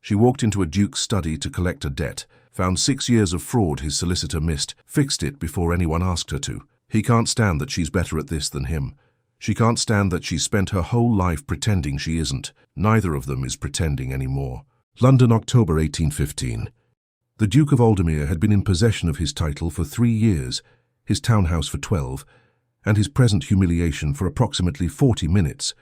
She walked into a duke's study to collect a debt, found 6 years of fraud his solicitor missed, fixed it before anyone asked her to. He can't stand that she's better at this than him. She can't stand that she's spent her whole life pretending she isn't. Neither of them is pretending anymore. London, October 1815. The Duke of Aldermere had been in possession of his title for 3 years, his townhouse for 12, and his present humiliation for approximately 40 minutes,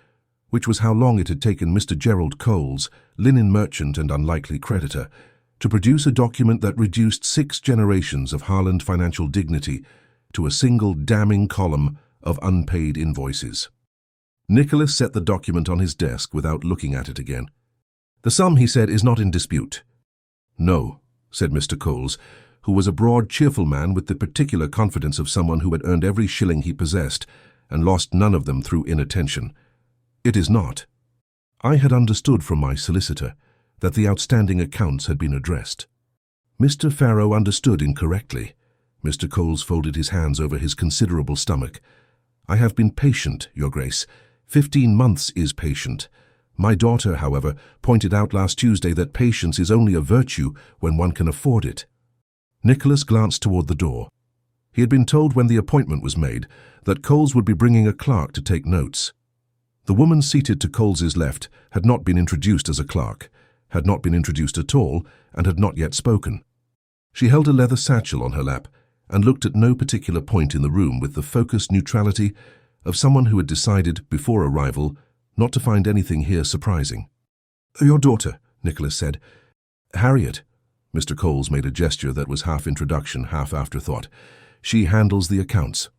which was how long it had taken Mr. Gerald Coles, linen merchant and unlikely creditor, to produce a document that reduced 6 generations of Harland financial dignity to a single damning column of unpaid invoices. Nicholas set the document on his desk without looking at it again. "The sum," he said, "is not in dispute." "No," said Mr. Coles, who was a broad, cheerful man with the particular confidence of someone who had earned every shilling he possessed and lost none of them through inattention. "It is not. I had understood from my solicitor that the outstanding accounts had been addressed." Mr. Farrow understood incorrectly. Mr. Coles folded his hands over his considerable stomach. "I have been patient, Your Grace. 15 months is patient. My daughter, however, pointed out last Tuesday that patience is only a virtue when one can afford it." Nicholas glanced toward the door. He had been told when the appointment was made that Coles would be bringing a clerk to take notes. The woman seated to Coles's left had not been introduced as a clerk, had not been introduced at all, and had not yet spoken. She held a leather satchel on her lap and looked at no particular point in the room with the focused neutrality of someone who had decided, before arrival, not to find anything here surprising. "Your daughter," Nicholas said. "Harriet." Mr. Coles made a gesture that was half introduction, half afterthought. "She handles the accounts."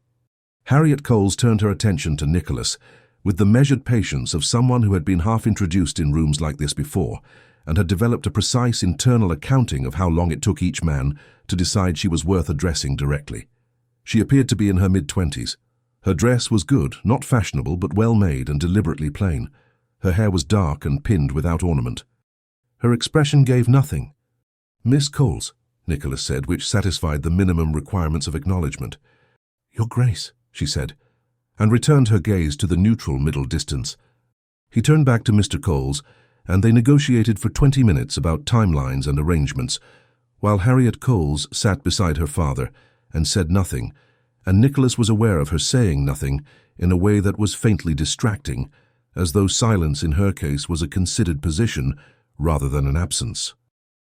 Harriet Coles turned her attention to Nicholas with the measured patience of someone who had been half introduced in rooms like this before and had developed a precise internal accounting of how long it took each man to decide she was worth addressing directly. She appeared to be in her mid-20s. Her dress was good, not fashionable, but well-made and deliberately plain. Her hair was dark and pinned without ornament. Her expression gave nothing. "Miss Coles," Nicholas said, which satisfied the minimum requirements of acknowledgement. "Your Grace," she said, and returned her gaze to the neutral middle distance. He turned back to Mr. Coles, and they negotiated for 20 minutes about timelines and arrangements, while Harriet Coles sat beside her father and said nothing, and Nicholas was aware of her saying nothing in a way that was faintly distracting, as though silence in her case was a considered position rather than an absence.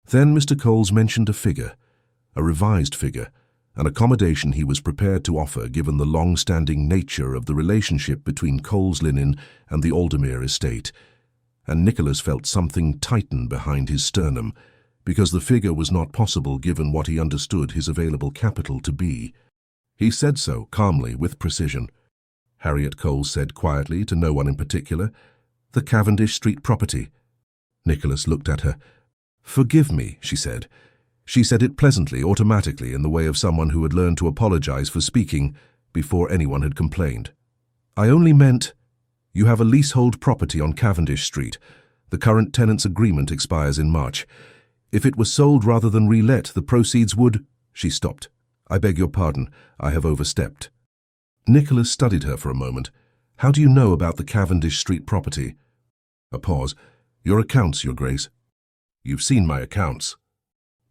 Then Mr. Coles mentioned a figure, a revised figure, an accommodation he was prepared to offer given the long-standing nature of the relationship between Coles Linen and the Aldermere estate, and Nicholas felt something tighten behind his sternum, because the figure was not possible given what he understood his available capital to be. He said so, calmly, with precision. Harriet Coles said quietly, to no one in particular, "The Cavendish Street property." Nicholas looked at her. "Forgive me," she said. She said it pleasantly, automatically, in the way of someone who had learned to apologize for speaking before anyone had complained. "I only meant, you have a leasehold property on Cavendish Street. The current tenant's agreement expires in March. If it was sold rather than re-let, the proceeds would—" She stopped. "I beg your pardon, I have overstepped." Nicholas studied her for a moment. "How do you know about the Cavendish Street property?" A pause. "Your accounts, Your Grace." "You've seen my accounts."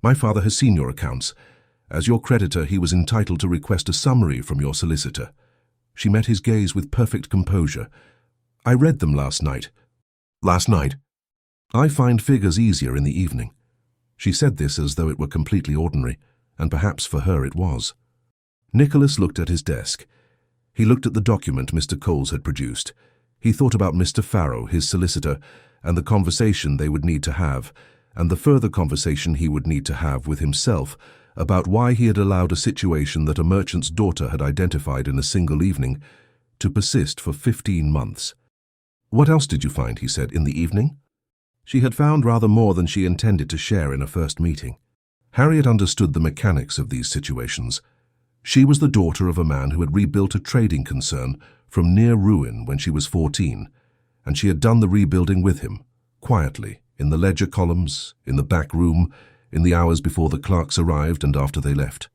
"My father has seen your accounts. As your creditor, he was entitled to request a summary from your solicitor." She met his gaze with perfect composure. "I read them last night." "Last night?" "I find figures easier in the evening." She said this as though it were completely ordinary, and perhaps for her it was. Nicholas looked at his desk. He looked at the document Mr. Coles had produced. He thought about Mr. Farrow, his solicitor, and the conversation they would need to have, and the further conversation he would need to have with himself about why he had allowed a situation that a merchant's daughter had identified in a single evening to persist for 15 months. "What else did you find?" he said, "in the evening?" She had found rather more than she intended to share in a first meeting. Harriet understood the mechanics of these situations. She was the daughter of a man who had rebuilt a trading concern from near ruin when she was 14, and she had done the rebuilding with him, quietly, in the ledger columns, in the back room, in the hours before the clerks arrived and after they left.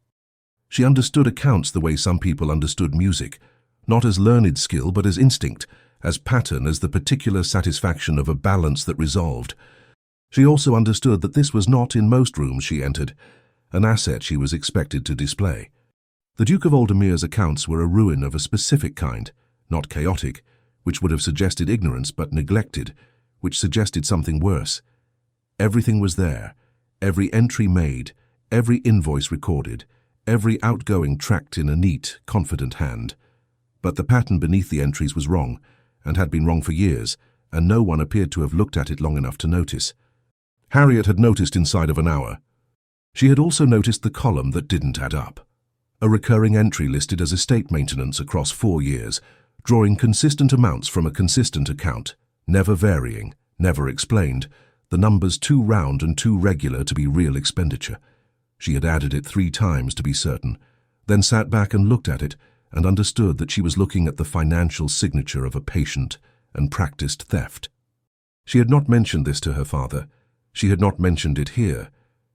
She understood accounts the way some people understood music, not as learned skill but as instinct, as pattern, as the particular satisfaction of a balance that resolved. She also understood that this was not, in most rooms she entered, an asset she was expected to display. The Duke of Aldermere's accounts were a ruin of a specific kind, not chaotic, which would have suggested ignorance, but neglected, which suggested something worse. Everything was there, every entry made, every invoice recorded, every outgoing tracked in a neat, confident hand. But the pattern beneath the entries was wrong, and had been wrong for years, and no one appeared to have looked at it long enough to notice. Harriet had noticed inside of an hour. She had also noticed the column that didn't add up. A recurring entry listed as estate maintenance across 4 years, drawing consistent amounts from a consistent account, never varying, never explained, the numbers too round and too regular to be real expenditure. She had added it 3 times to be certain, then sat back and looked at it, and understood that she was looking at the financial signature of a patient and practiced theft. She had not mentioned this to her father. She had not mentioned it here.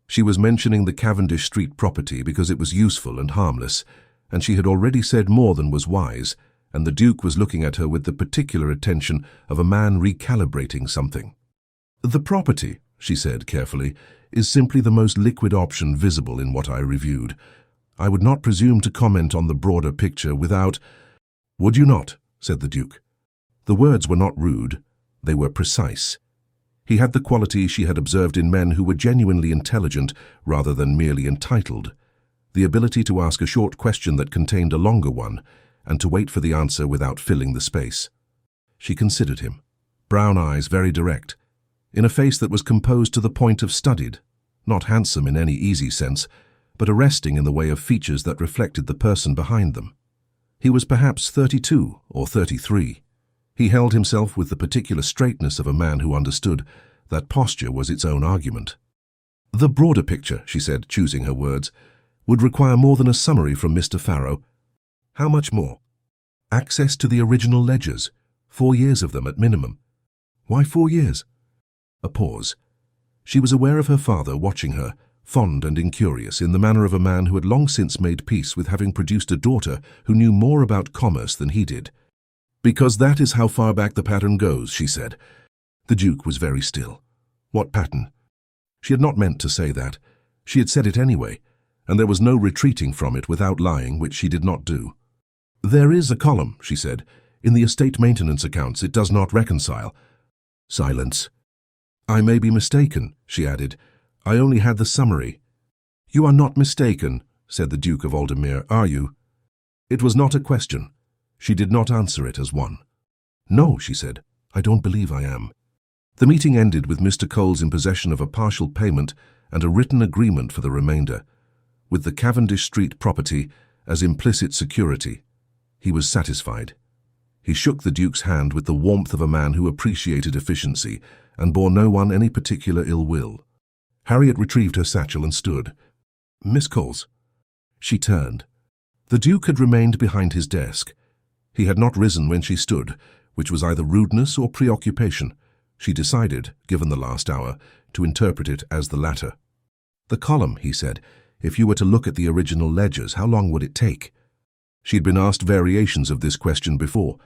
She was mentioning the Cavendish Street property because it was useful and harmless, and she had already said more than was wise, and the Duke was looking at her with the particular attention of a man recalibrating something. "The property," she said carefully, "is simply the most liquid option visible in what I reviewed. I would not presume to comment on the broader picture without—" "Would you not?" said the Duke. The words were not rude. They were precise. He had the quality she had observed in men who were genuinely intelligent rather than merely entitled, the ability to ask a short question that contained a longer one, and to wait for the answer without filling the space. She considered him. Brown eyes, very direct, in a face that was composed to the point of studied, not handsome in any easy sense, but arresting in the way of features that reflected the person behind them. He was perhaps 32 or 33. He held himself with the particular straightness of a man who understood that posture was its own argument. "The broader picture," she said, choosing her words, "would require more than a summary from Mr. Farrow." "How much more?" "Access to the original ledgers, 4 years of them at minimum." "Why 4 years?" A pause. She was aware of her father watching her, fond and incurious, in the manner of a man who had long since made peace with having produced a daughter who knew more about commerce than he did. "Because that is how far back the pattern goes," she said. The Duke was very still. What pattern? She had not meant to say that. She had said it anyway, and there was no retreating from it without lying, which she did not do. "There is a column," she said. "In the estate maintenance accounts it does not reconcile." Silence. "I may be mistaken," she added. "I only had the summary." "You are not mistaken," said the Duke of Aldermere, "are you?" It was not a question. She did not answer it as one. "No," she said, "I don't believe I am." The meeting ended with Mr. Coles in possession of a partial payment and a written agreement for the remainder, with the Cavendish Street property as implicit security. He was satisfied. He shook the Duke's hand with the warmth of a man who appreciated efficiency and bore no one any particular ill will. Harriet retrieved her satchel and stood. "Miss Coles." She turned. The Duke had remained behind his desk. He had not risen when she stood, which was either rudeness or preoccupation. She decided, given the last hour, to interpret it as the latter. "The column," he said. "If you were to look at the original ledgers, how long would it take?" She had been asked variations of this question before,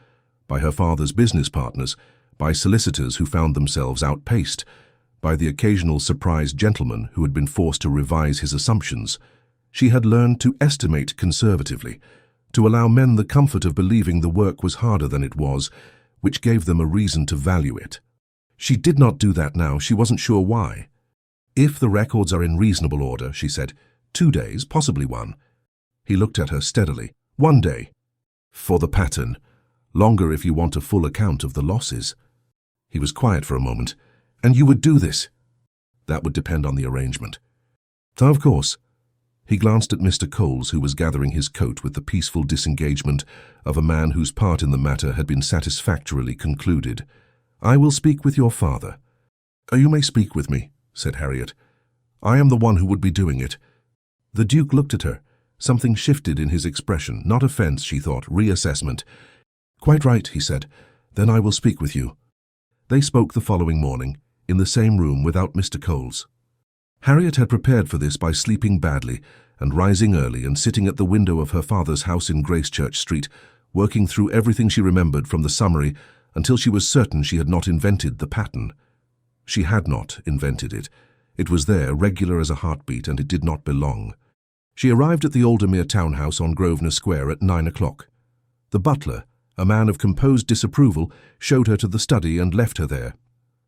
by her father's business partners, by solicitors who found themselves outpaced, by the occasional surprised gentleman who had been forced to revise his assumptions. She had learned to estimate conservatively, to allow men the comfort of believing the work was harder than it was, which gave them a reason to value it. She did not do that now. She wasn't sure why. "If the records are in reasonable order," she said, 2 days, possibly 1. He looked at her steadily. 1 day. "For the pattern. Longer if you want a full account of the losses." He was quiet for a moment. "And you would do this?" "That would depend on the arrangement." "Of course." He glanced at Mr. Coles, who was gathering his coat with the peaceful disengagement of a man whose part in the matter had been satisfactorily concluded. "I will speak with your father." "You may speak with me," said Harriet. "I am the one who would be doing it." The Duke looked at her. Something shifted in his expression. Not offense, she thought, reassessment. "Quite right," he said. "Then I will speak with you." They spoke the following morning, in the same room without Mr. Coles. Harriet had prepared for this by sleeping badly and rising early and sitting at the window of her father's house in Gracechurch Street, working through everything she remembered from the summary until she was certain she had not invented the pattern. She had not invented it. It was there, regular as a heartbeat, and it did not belong. She arrived at the Aldermere townhouse on Grosvenor Square at 9 o'clock. The butler, a man of composed disapproval, showed her to the study and left her there.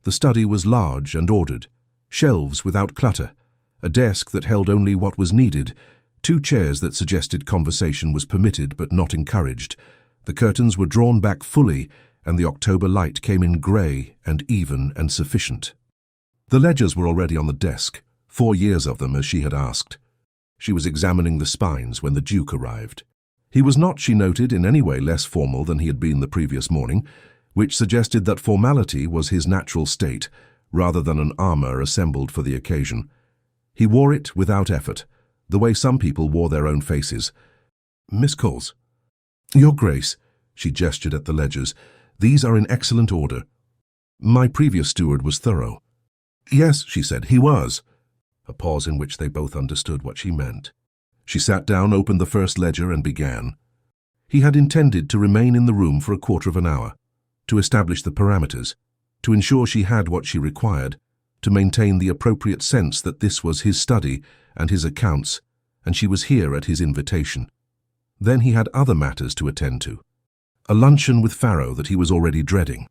The study was large and ordered. Shelves without clutter, a desk that held only what was needed, 2 chairs that suggested conversation was permitted but not encouraged. The curtains were drawn back fully, and the October light came in grey and even and sufficient. The ledgers were already on the desk, 4 years of them as she had asked. She was examining the spines when the Duke arrived. He was not, she noted, in any way less formal than he had been the previous morning, which suggested that formality was his natural state, rather than an armour assembled for the occasion. He wore it without effort, the way some people wore their own faces. "Miss Coles." "Your Grace," she gestured at the ledgers, "these are in excellent order. My previous steward was thorough." "Yes," she said, "he was." A pause in which they both understood what she meant. She sat down, opened the first ledger, and began. He had intended to remain in the room for a quarter of an hour, to establish the parameters, to ensure she had what she required, to maintain the appropriate sense that this was his study and his accounts, and she was here at his invitation. Then he had other matters to attend to. A luncheon with Farrow that he was already dreading.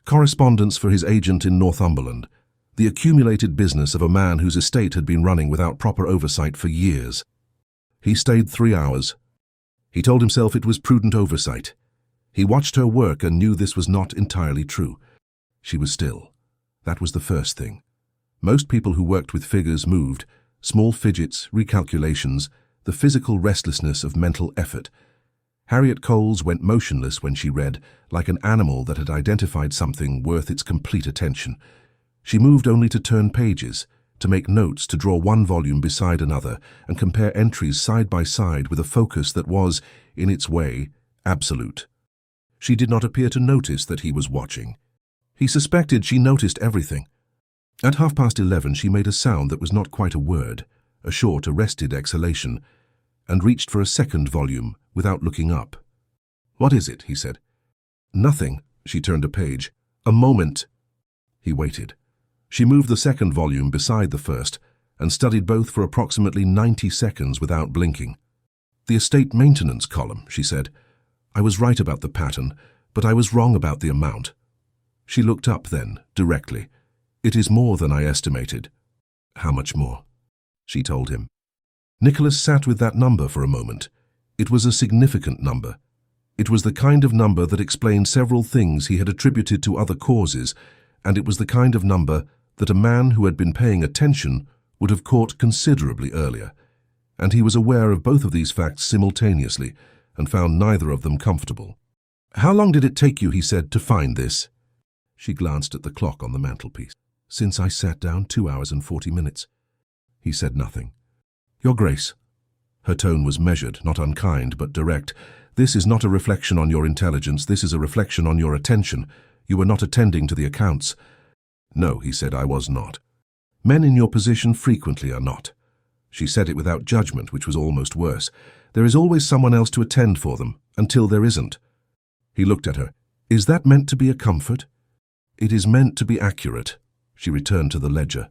Correspondence for his agent in Northumberland. The accumulated business of a man whose estate had been running without proper oversight for years. He stayed 3 hours. He told himself it was prudent oversight. He watched her work and knew this was not entirely true. She was still. That was the first thing. Most people who worked with figures moved, small fidgets, recalculations, the physical restlessness of mental effort. Harriet Coles went motionless when she read, like an animal that had identified something worth its complete attention. She moved only to turn pages, to make notes, to draw one volume beside another, and compare entries side by side with a focus that was, in its way, absolute. She did not appear to notice that he was watching. He suspected she noticed everything. At 11:30 she made a sound that was not quite a word, a short, arrested exhalation, and reached for a second volume without looking up. "What is it?" he said. "Nothing." She turned a page. "A moment." He waited. She moved the second volume beside the first and studied both for approximately 90 seconds without blinking. "The estate maintenance column," she said. "I was right about the pattern, but I was wrong about the amount." She looked up then, directly. "It is more than I estimated." "How much more?" she told him. Nicholas sat with that number for a moment. It was a significant number. It was the kind of number that explained several things he had attributed to other causes, and it was the kind of number that a man who had been paying attention would have caught considerably earlier. And he was aware of both of these facts simultaneously, and found neither of them comfortable. "How long did it take you," he said, "to find this?" She glanced at the clock on the mantelpiece. "Since I sat down, 2 hours and 40 minutes. He said nothing. "Your Grace." Her tone was measured, not unkind, but direct. "This is not a reflection on your intelligence. This is a reflection on your attention. You were not attending to the accounts." "No," he said, "I was not. Men in your position frequently are not." She said it without judgment, which was almost worse. "There is always someone else to attend for them, until there isn't." He looked at her. "Is that meant to be a comfort?" "It is meant to be accurate." She returned to the ledger.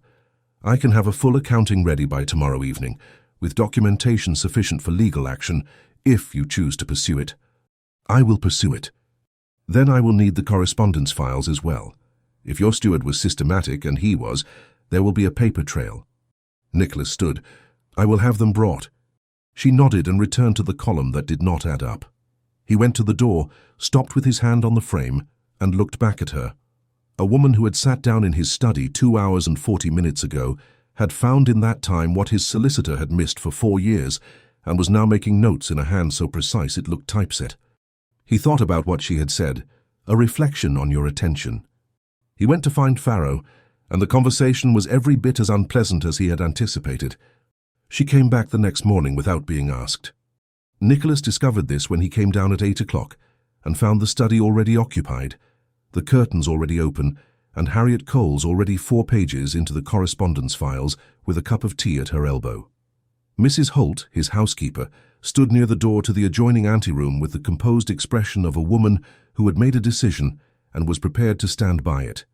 "I can have a full accounting ready by tomorrow evening, with documentation sufficient for legal action, if you choose to pursue it." "I will pursue it." "Then I will need the correspondence files as well. If your steward was systematic, and he was, there will be a paper trail." Nicholas stood. "I will have them brought." She nodded and returned to the column that did not add up. He went to the door, stopped with his hand on the frame, and looked back at her. A woman who had sat down in his study 2 hours and 40 minutes ago had found in that time what his solicitor had missed for 4 years, and was now making notes in a hand so precise it looked typeset. He thought about what she had said, a reflection on your attention. He went to find Farrow, and the conversation was every bit as unpleasant as he had anticipated. She came back the next morning without being asked. Nicholas discovered this when he came down at 8 o'clock and found the study already occupied, the curtains already open, and Harriet Coles already 4 pages into the correspondence files with a cup of tea at her elbow. Mrs. Holt, his housekeeper, stood near the door to the adjoining anteroom with the composed expression of a woman who had made a decision and was prepared to stand by it.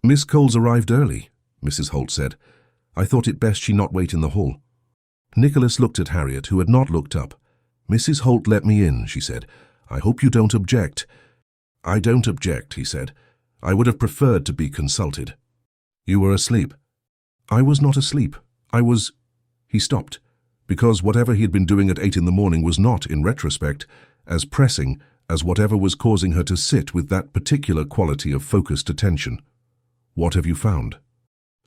Miss Coles arrived early, Mrs. Holt said. I thought it best she not wait in the hall. Nicholas looked at Harriet, who had not looked up. Mrs. Holt let me in, she said. I hope you don't object. I don't object, he said. I would have preferred to be consulted. You were asleep. I was not asleep. I was... He stopped, because whatever he had been doing at 8 in the morning was not, in retrospect, as pressing as whatever was causing her to sit with that particular quality of focused attention. What have you found?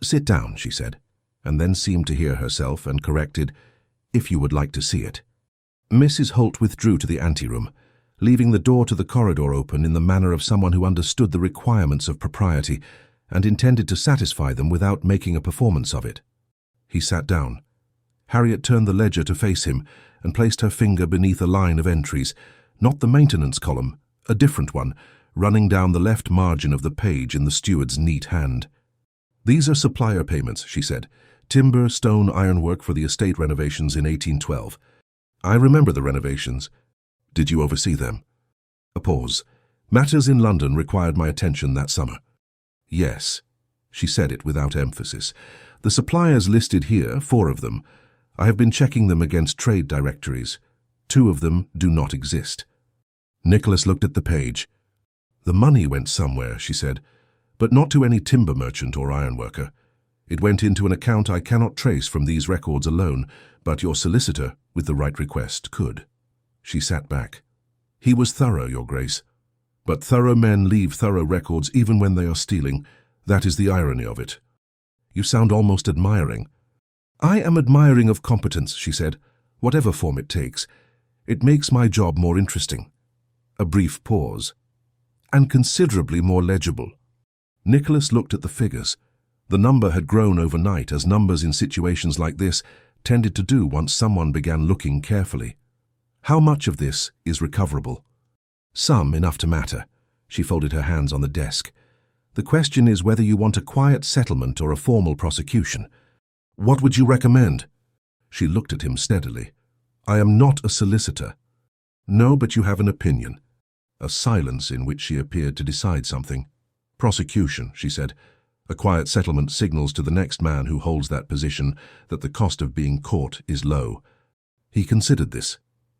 Sit down, she said, and then seemed to hear herself and corrected, if you would like to see it. Mrs. Holt withdrew to the anteroom, leaving the door to the corridor open in the manner of someone who understood the requirements of propriety and intended to satisfy them without making a performance of it. He sat down. Harriet turned the ledger to face him and placed her finger beneath a line of entries, not the maintenance column, a different one, running down the left margin of the page in the steward's neat hand. These are supplier payments, she said. Timber, stone, ironwork for the estate renovations in 1812. I remember the renovations. Did you oversee them? A pause. Matters in London required my attention that summer. Yes. She said it without emphasis. The suppliers listed here, 4 of them. I have been checking them against trade directories. 2 of them do not exist. Nicholas looked at the page. The money went somewhere, she said, but not to any timber merchant or ironworker. It went into an account I cannot trace from these records alone, but your solicitor, with the right request, could. She sat back. He was thorough, Your Grace. But thorough men leave thorough records even when they are stealing. That is the irony of it. You sound almost admiring. I am admiring of competence, she said, whatever form it takes. It makes my job more interesting. A brief pause. And considerably more legible. Nicholas looked at the figures. The number had grown overnight, as numbers in situations like this tended to do once someone began looking carefully. How much of this is recoverable? Some enough to matter. She folded her hands on the desk. The question is whether you want a quiet settlement or a formal prosecution. What would you recommend? She looked at him steadily. I am not a solicitor. No, but you have an opinion. A silence in which she appeared to decide something. Prosecution, she said. A quiet settlement signals to the next man who holds that position that the cost of being caught is low. He considered this.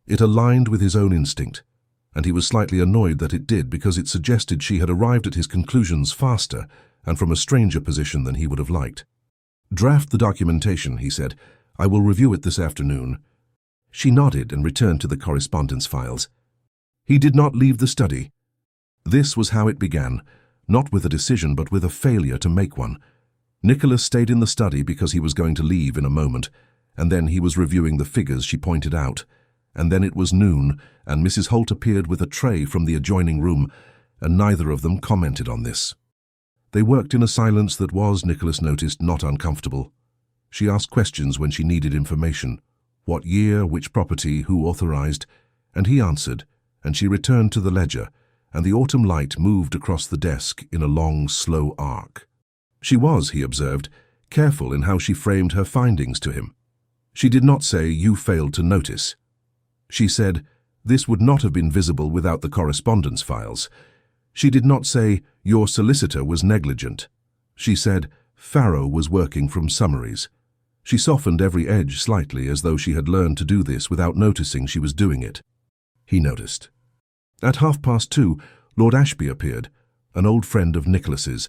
It aligned with his own instinct, and he was slightly annoyed that it did because it suggested she had arrived at his conclusions faster and from a stranger position than he would have liked. Draft the documentation, he said. I will review it this afternoon. She nodded and returned to the correspondence files. He did not leave the study. This was how it began, not with a decision but with a failure to make one. Nicholas stayed in the study because he was going to leave in a moment, and then he was reviewing the figures she pointed out. And then it was noon, and Mrs. Holt appeared with a tray from the adjoining room, and neither of them commented on this. They worked in a silence that was, Nicholas noticed, not uncomfortable. She asked questions when she needed information. What year, which property, who authorized? And he answered, and she returned to the ledger, and the autumn light moved across the desk in a long, slow arc. She was, he observed, careful in how she framed her findings to him. She did not say, you failed to notice. She said, this would not have been visible without the correspondence files. She did not say, your solicitor was negligent. She said, Farrow was working from summaries. She softened every edge slightly as though she had learned to do this without noticing she was doing it. He noticed. At 2:30, Lord Ashby appeared, an old friend of Nicholas's,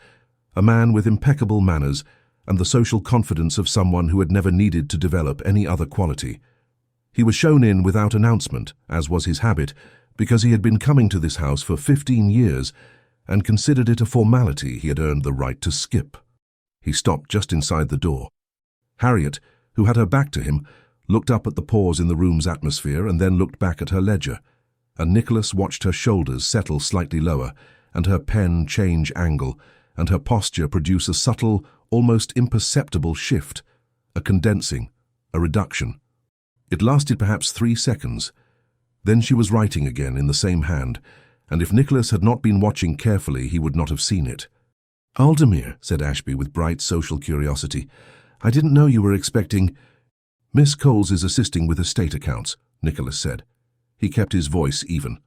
a man with impeccable manners and the social confidence of someone who had never needed to develop any other quality. He was shown in without announcement, as was his habit, because he had been coming to this house for 15 years and considered it a formality he had earned the right to skip. He stopped just inside the door. Harriet, who had her back to him, looked up at the pause in the room's atmosphere and then looked back at her ledger, and Nicholas watched her shoulders settle slightly lower and her pen change angle and her posture produce a subtle, almost imperceptible shift, a condensing, a reduction. It lasted perhaps 3 seconds. Then she was writing again in the same hand, and if Nicholas had not been watching carefully, he would not have seen it. Aldemir, said Ashby with bright social curiosity, I didn't know you were expecting... Miss Coles is assisting with estate accounts, Nicholas said. He kept his voice even.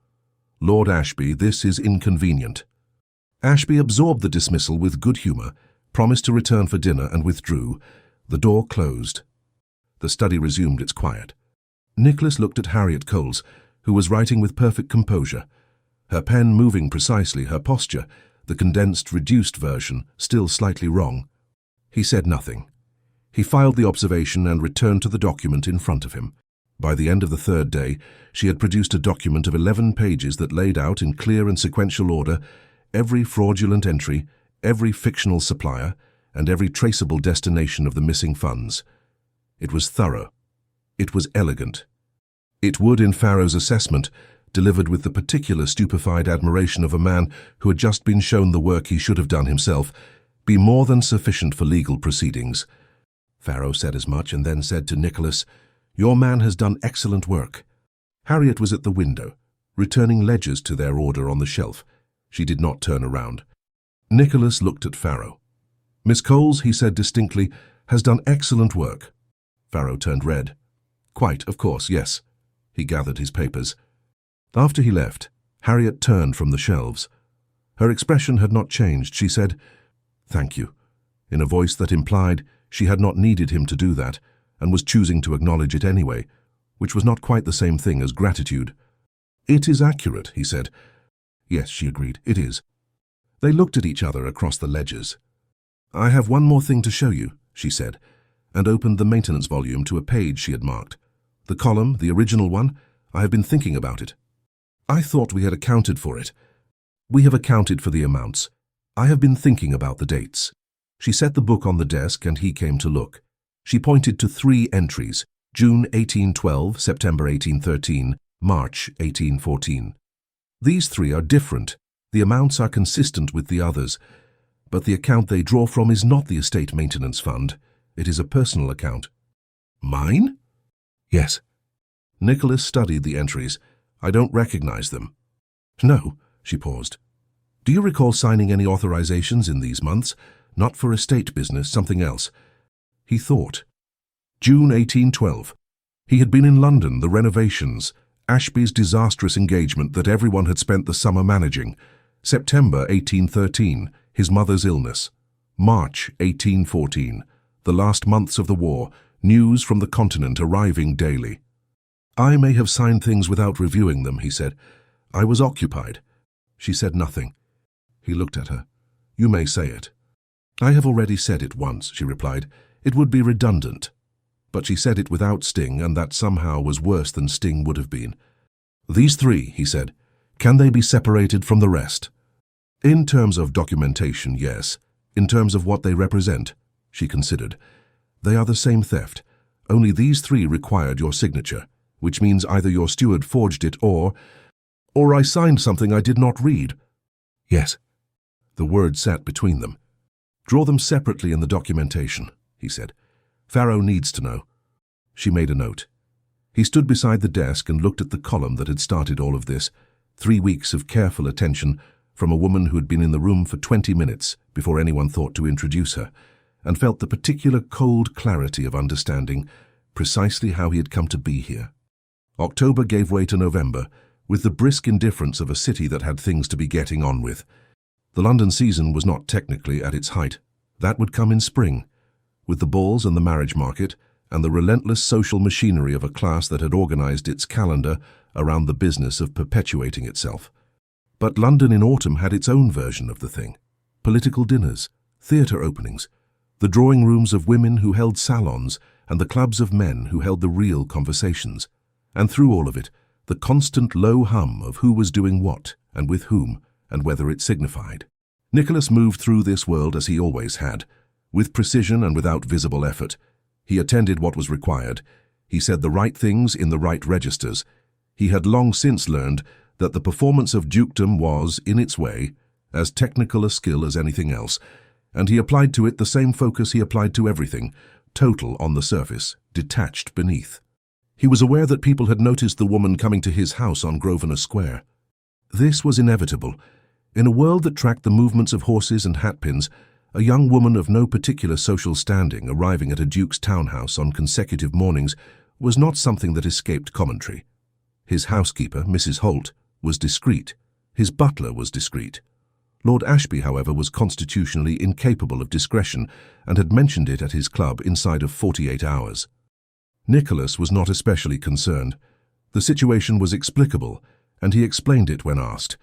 Lord Ashby, this is inconvenient. Ashby absorbed the dismissal with good humour, promised to return for dinner and withdrew. The door closed. The study resumed its quiet. Nicholas looked at Harriet Coles, who was writing with perfect composure, her pen moving precisely, her posture, the condensed, reduced version, still slightly wrong. He said nothing. He filed the observation and returned to the document in front of him. By the end of the third day, she had produced a document of 11 pages that laid out in clear and sequential order every fraudulent entry, every fictional supplier, and every traceable destination of the missing funds. It was thorough. It was elegant. It would, in Farrow's assessment, delivered with the particular stupefied admiration of a man who had just been shown the work he should have done himself, be more than sufficient for legal proceedings. Farrow said as much and then said to Nicholas, "Your man has done excellent work." Harriet was at the window, returning ledgers to their order on the shelf. She did not turn around. Nicholas looked at Farrow. "Miss Coles," he said distinctly, "has done excellent work." Farrow turned red. "Quite, of course, yes." He gathered his papers. After he left, Harriet turned from the shelves. Her expression had not changed. She said, "Thank you," in a voice that implied she had not needed him to do that, and was choosing to acknowledge it anyway, which was not quite the same thing as gratitude. "It is accurate," he said. "Yes," she agreed, "it is." They looked at each other across the ledgers. "I have one more thing to show you," she said, and opened the maintenance volume to a page she had marked. "The column, the original one, I have been thinking about it. I thought we had accounted for it. We have accounted for the amounts. I have been thinking about the dates." She set the book on the desk and he came to look. She pointed to 3 entries, June 1812, September 1813, March 1814. "These 3 are different. The amounts are consistent with the others, but the account they draw from is not the estate maintenance fund. It is a personal account." "Mine?" "Yes." Nicholas studied the entries. "I don't recognize them." "No," she paused. "Do you recall signing any authorizations in these months? Not for estate business, something else." He thought. June 1812. He had been in London, the renovations, Ashby's disastrous engagement that everyone had spent the summer managing. September 1813, his mother's illness. March 1814, the last months of the war, news from the continent arriving daily. "I may have signed things without reviewing them," he said. "I was occupied." She said nothing. He looked at her. "You may say it." "I have already said it once," she replied. "It would be redundant." But she said it without sting, and that somehow was worse than sting would have been. "These 3, he said, "can they be separated from the rest?" "In terms of documentation, yes. In terms of what they represent," she considered. "They are the same theft. Only these 3 required your signature, which means either your steward forged it or I signed something I did not read." "Yes." The word sat between them. "Draw them separately in the documentation," he said. "Farrow needs to know." She made a note. He stood beside the desk and looked at the column that had started all of this. 3 weeks of careful attention from a woman who had been in the room for 20 minutes before anyone thought to introduce her, and felt the particular cold clarity of understanding precisely how he had come to be here. October gave way to November, with the brisk indifference of a city that had things to be getting on with. The London season was not technically at its height. That would come in spring, with the balls and the marriage market, and the relentless social machinery of a class that had organized its calendar around the business of perpetuating itself. But London in autumn had its own version of the thing. Political dinners, theatre openings, the drawing rooms of women who held salons, and the clubs of men who held the real conversations. And through all of it, the constant low hum of who was doing what, and with whom, and whether it signified. Nicholas moved through this world as he always had, with precision and without visible effort. He attended what was required. He said the right things in the right registers. He had long since learned that the performance of dukedom was, in its way, as technical a skill as anything else, and he applied to it the same focus he applied to everything, total on the surface, detached beneath. He was aware that people had noticed the woman coming to his house on Grosvenor Square. This was inevitable. In a world that tracked the movements of horses and hatpins, a young woman of no particular social standing arriving at a duke's townhouse on consecutive mornings was not something that escaped commentary. His housekeeper, Mrs. Holt, was discreet. His butler was discreet. Lord Ashby, however, was constitutionally incapable of discretion and had mentioned it at his club inside of 48 hours. Nicholas was not especially concerned. The situation was explicable, and he explained it when asked.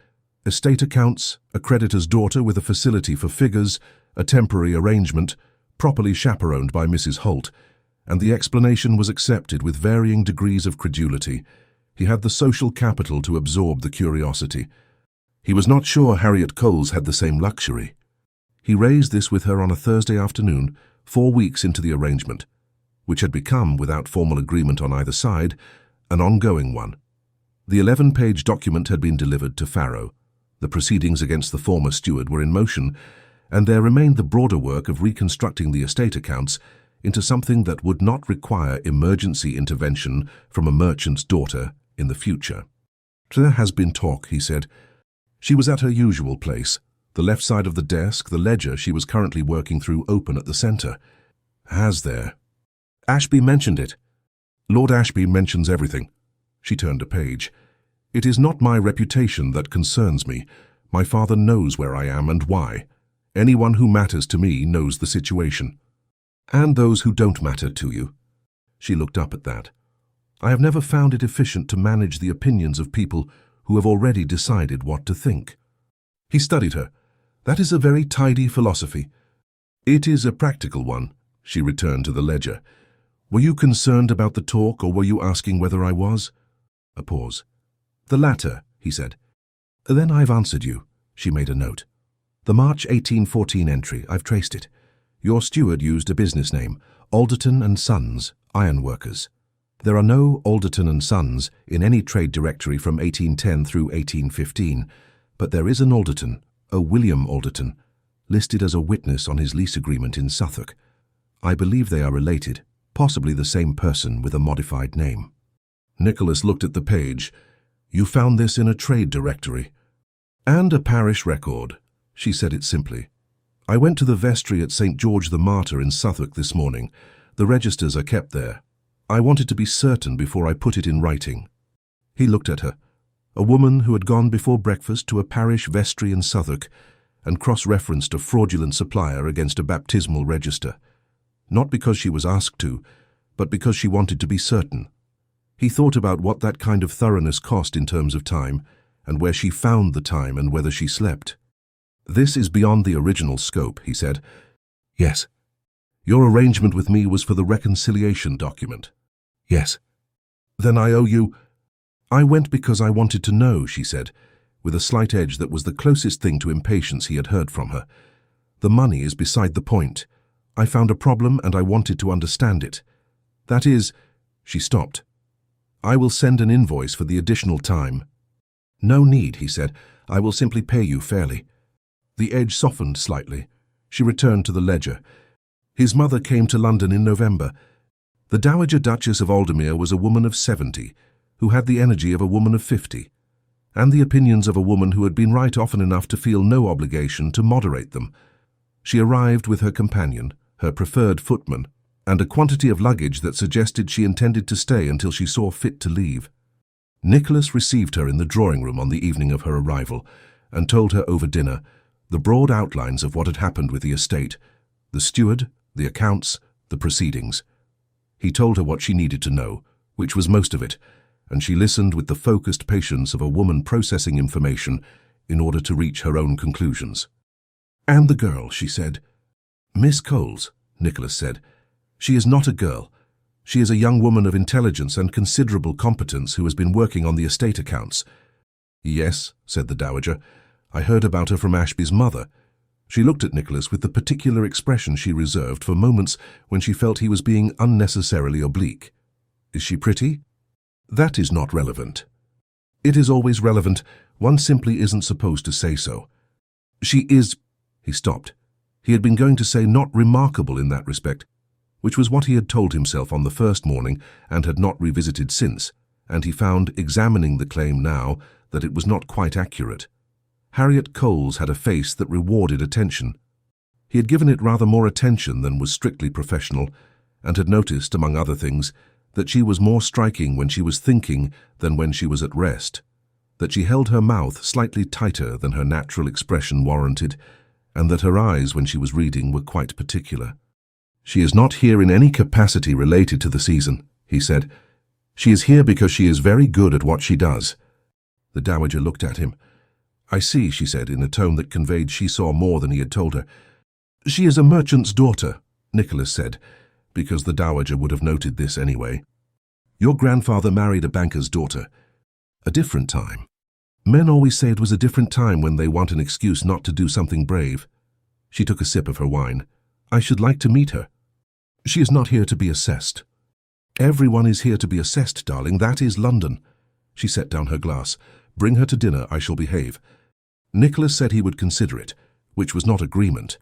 Estate accounts, a creditor's daughter with a facility for figures, a temporary arrangement, properly chaperoned by Mrs. Holt, and the explanation was accepted with varying degrees of credulity. He had the social capital to absorb the curiosity. He was not sure Harriet Coles had the same luxury. He raised this with her on a Thursday afternoon, 4 weeks into the arrangement, which had become, without formal agreement on either side, an ongoing one. The 11-page document had been delivered to Farrow. The proceedings against the former steward were in motion, and there remained the broader work of reconstructing the estate accounts into something that would not require emergency intervention from a merchant's daughter in the future. "There has been talk," he said. She was at her usual place, the left side of the desk, the ledger she was currently working through open at the centre. "Has there?" "Ashby mentioned it." "Lord Ashby mentions everything." She turned a page. "It is not my reputation that concerns me. My father knows where I am and why. Anyone who matters to me knows the situation. And those who don't matter to you." She looked up at that. "I have never found it efficient to manage the opinions of people who have already decided what to think." He studied her. "That is a very tidy philosophy." "It is a practical one," she returned to the ledger. "Were you concerned about the talk, or were you asking whether I was?" A pause. "The latter," he said. "Then I've answered you." She made a note. "The March 1814 entry, I've traced it. Your steward used a business name, Alderton and Sons, Ironworkers. There are no Alderton and Sons in any trade directory from 1810 through 1815, but there is an Alderton, a William Alderton, listed as a witness on his lease agreement in Suffolk. I believe they are related, possibly the same person with a modified name." Nicholas looked at the page. "You found this in a trade directory?" "And a parish record," she said it simply. "I went to the vestry at St. George the Martyr in Suffolk this morning. The registers are kept there. I wanted to be certain before I put it in writing." He looked at her, a woman who had gone before breakfast to a parish vestry in Suffolk and cross-referenced a fraudulent supplier against a baptismal register. Not because she was asked to, but because she wanted to be certain. He thought about what that kind of thoroughness cost in terms of time, and where she found the time and whether she slept. "This is beyond the original scope," he said. "Yes." "Your arrangement with me was for the reconciliation document?" "Yes." "Then I owe you—" "I went because I wanted to know," she said, with a slight edge that was the closest thing to impatience he had heard from her. "The money is beside the point. I found a problem and I wanted to understand it. That is—" She stopped. "I will send an invoice for the additional time." "No need," he said. "I will simply pay you fairly." The edge softened slightly. She returned to the ledger. "His mother came to London in November. The Dowager Duchess of Aldermere was a woman of 70, who had the energy of a woman of 50, and the opinions of a woman who had been right often enough to feel no obligation to moderate them. She arrived with her companion, her preferred footman, and a quantity of luggage that suggested she intended to stay until she saw fit to leave. Nicholas received her in the drawing-room on the evening of her arrival and told her over dinner the broad outlines of what had happened with the estate, the steward, the accounts, the proceedings. He told her what she needed to know, which was most of it, and she listened with the focused patience of a woman processing information in order to reach her own conclusions. "And the girl," she said. "Miss Coles," Nicholas said. "She is not a girl. She is a young woman of intelligence and considerable competence who has been working on the estate accounts." "Yes," said the Dowager. "I heard about her from Ashby's mother." She looked at Nicholas with the particular expression she reserved for moments when she felt he was being unnecessarily oblique. "Is she pretty?" "That is not relevant." "It is always relevant. One simply isn't supposed to say so." "She is—" He stopped. He had been going to say not remarkable in that respect, which was what he had told himself on the first morning and had not revisited since, and he found, examining the claim now, that it was not quite accurate. Harriet Coles had a face that rewarded attention. He had given it rather more attention than was strictly professional, and had noticed, among other things, that she was more striking when she was thinking than when she was at rest, that she held her mouth slightly tighter than her natural expression warranted, and that her eyes, when she was reading, were quite particular. "She is not here in any capacity related to the season," he said. "She is here because she is very good at what she does." The dowager looked at him. "I see," she said in a tone that conveyed she saw more than he had told her. "She is a merchant's daughter," Nicholas said, because the dowager would have noted this anyway. "Your grandfather married a banker's daughter. A different time. Men always say it was a different time when they want an excuse not to do something brave." She took a sip of her wine. "I should like to meet her." "She is not here to be assessed." "Everyone is here to be assessed, darling. That is London." She set down her glass. "Bring her to dinner. I shall behave." Nicholas said he would consider it, which was not agreement,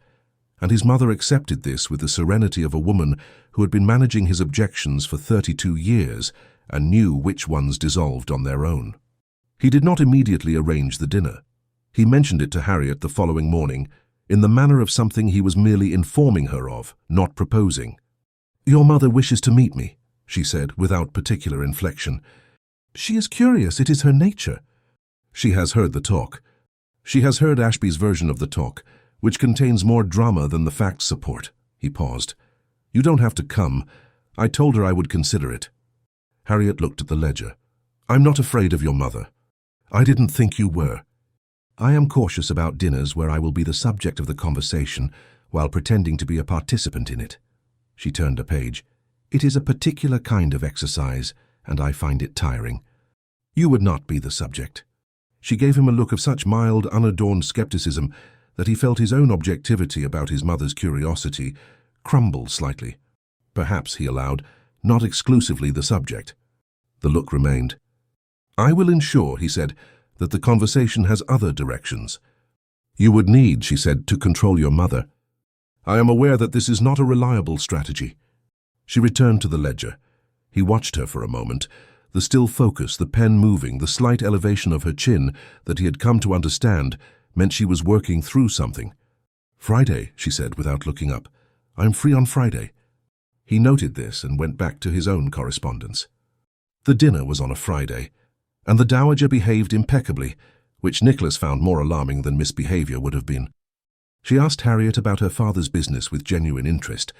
and his mother accepted this with the serenity of a woman who had been managing his objections for 32 years and knew which ones dissolved on their own. He did not immediately arrange the dinner. He mentioned it to Harriet the following morning, in the manner of something he was merely informing her of, not proposing. "Your mother wishes to meet me," she said, without particular inflection. "She is curious. It is her nature." "She has heard the talk." "She has heard Ashby's version of the talk, which contains more drama than the facts support." He paused. "You don't have to come. I told her I would consider it." Harriet looked at the ledger. "I'm not afraid of your mother." "I didn't think you were." "I am cautious about dinners where I will be the subject of the conversation while pretending to be a participant in it." She turned a page. "It is a particular kind of exercise, and I find it tiring. You would not be the subject." She gave him a look of such mild, unadorned skepticism that he felt his own objectivity about his mother's curiosity crumble slightly. "Perhaps," he allowed, "not exclusively the subject." The look remained. "I will ensure," he said, "that the conversation has other directions." "You would need," she said, "to control your mother. I am aware that this is not a reliable strategy." She returned to the ledger. He watched her for a moment. The still focus, the pen moving, the slight elevation of her chin that he had come to understand meant she was working through something. "Friday," she said without looking up. "I'm free on Friday." He noted this and went back to his own correspondence. The dinner was on a Friday, and the dowager behaved impeccably, which Nicholas found more alarming than misbehavior would have been. She asked Harriet about her father's business with genuine interest,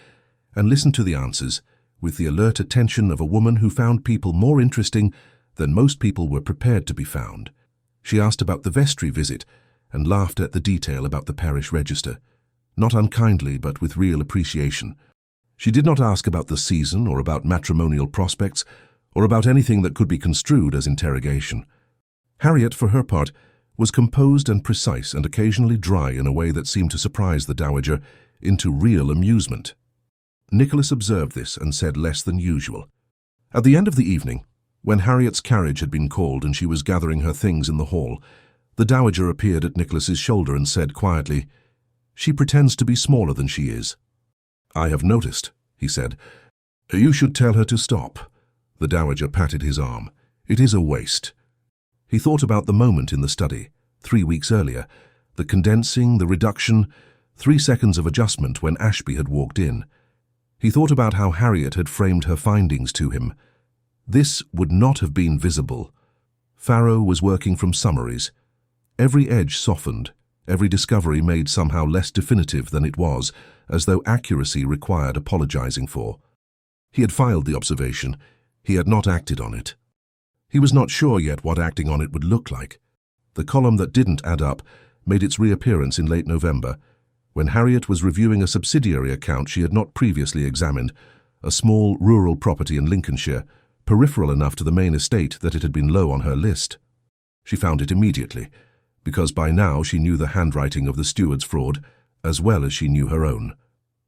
and listened to the answers with the alert attention of a woman who found people more interesting than most people were prepared to be found. She asked about the vestry visit and laughed at the detail about the parish register, not unkindly but with real appreciation. She did not ask about the season or about matrimonial prospects or about anything that could be construed as interrogation. Harriet, for her part, was composed and precise and occasionally dry in a way that seemed to surprise the dowager into real amusement. Nicholas observed this and said less than usual. At the end of the evening, when Harriet's carriage had been called and she was gathering her things in the hall, the dowager appeared at Nicholas's shoulder and said quietly, "She pretends to be smaller than she is." "I have noticed," he said. "You should tell her to stop." The dowager patted his arm. "It is a waste." He thought about the moment in the study, 3 weeks earlier, the condensing, the reduction, 3 seconds of adjustment when Ashby had walked in. He thought about how Harriet had framed her findings to him. This would not have been visible. Farrow was working from summaries. Every edge softened, every discovery made somehow less definitive than it was, as though accuracy required apologizing for. He had filed the observation. He had not acted on it. He was not sure yet what acting on it would look like. The column that didn't add up made its reappearance in late November, when Harriet was reviewing a subsidiary account she had not previously examined, a small rural property in Lincolnshire, peripheral enough to the main estate that it had been low on her list. She found it immediately, because by now she knew the handwriting of the steward's fraud as well as she knew her own.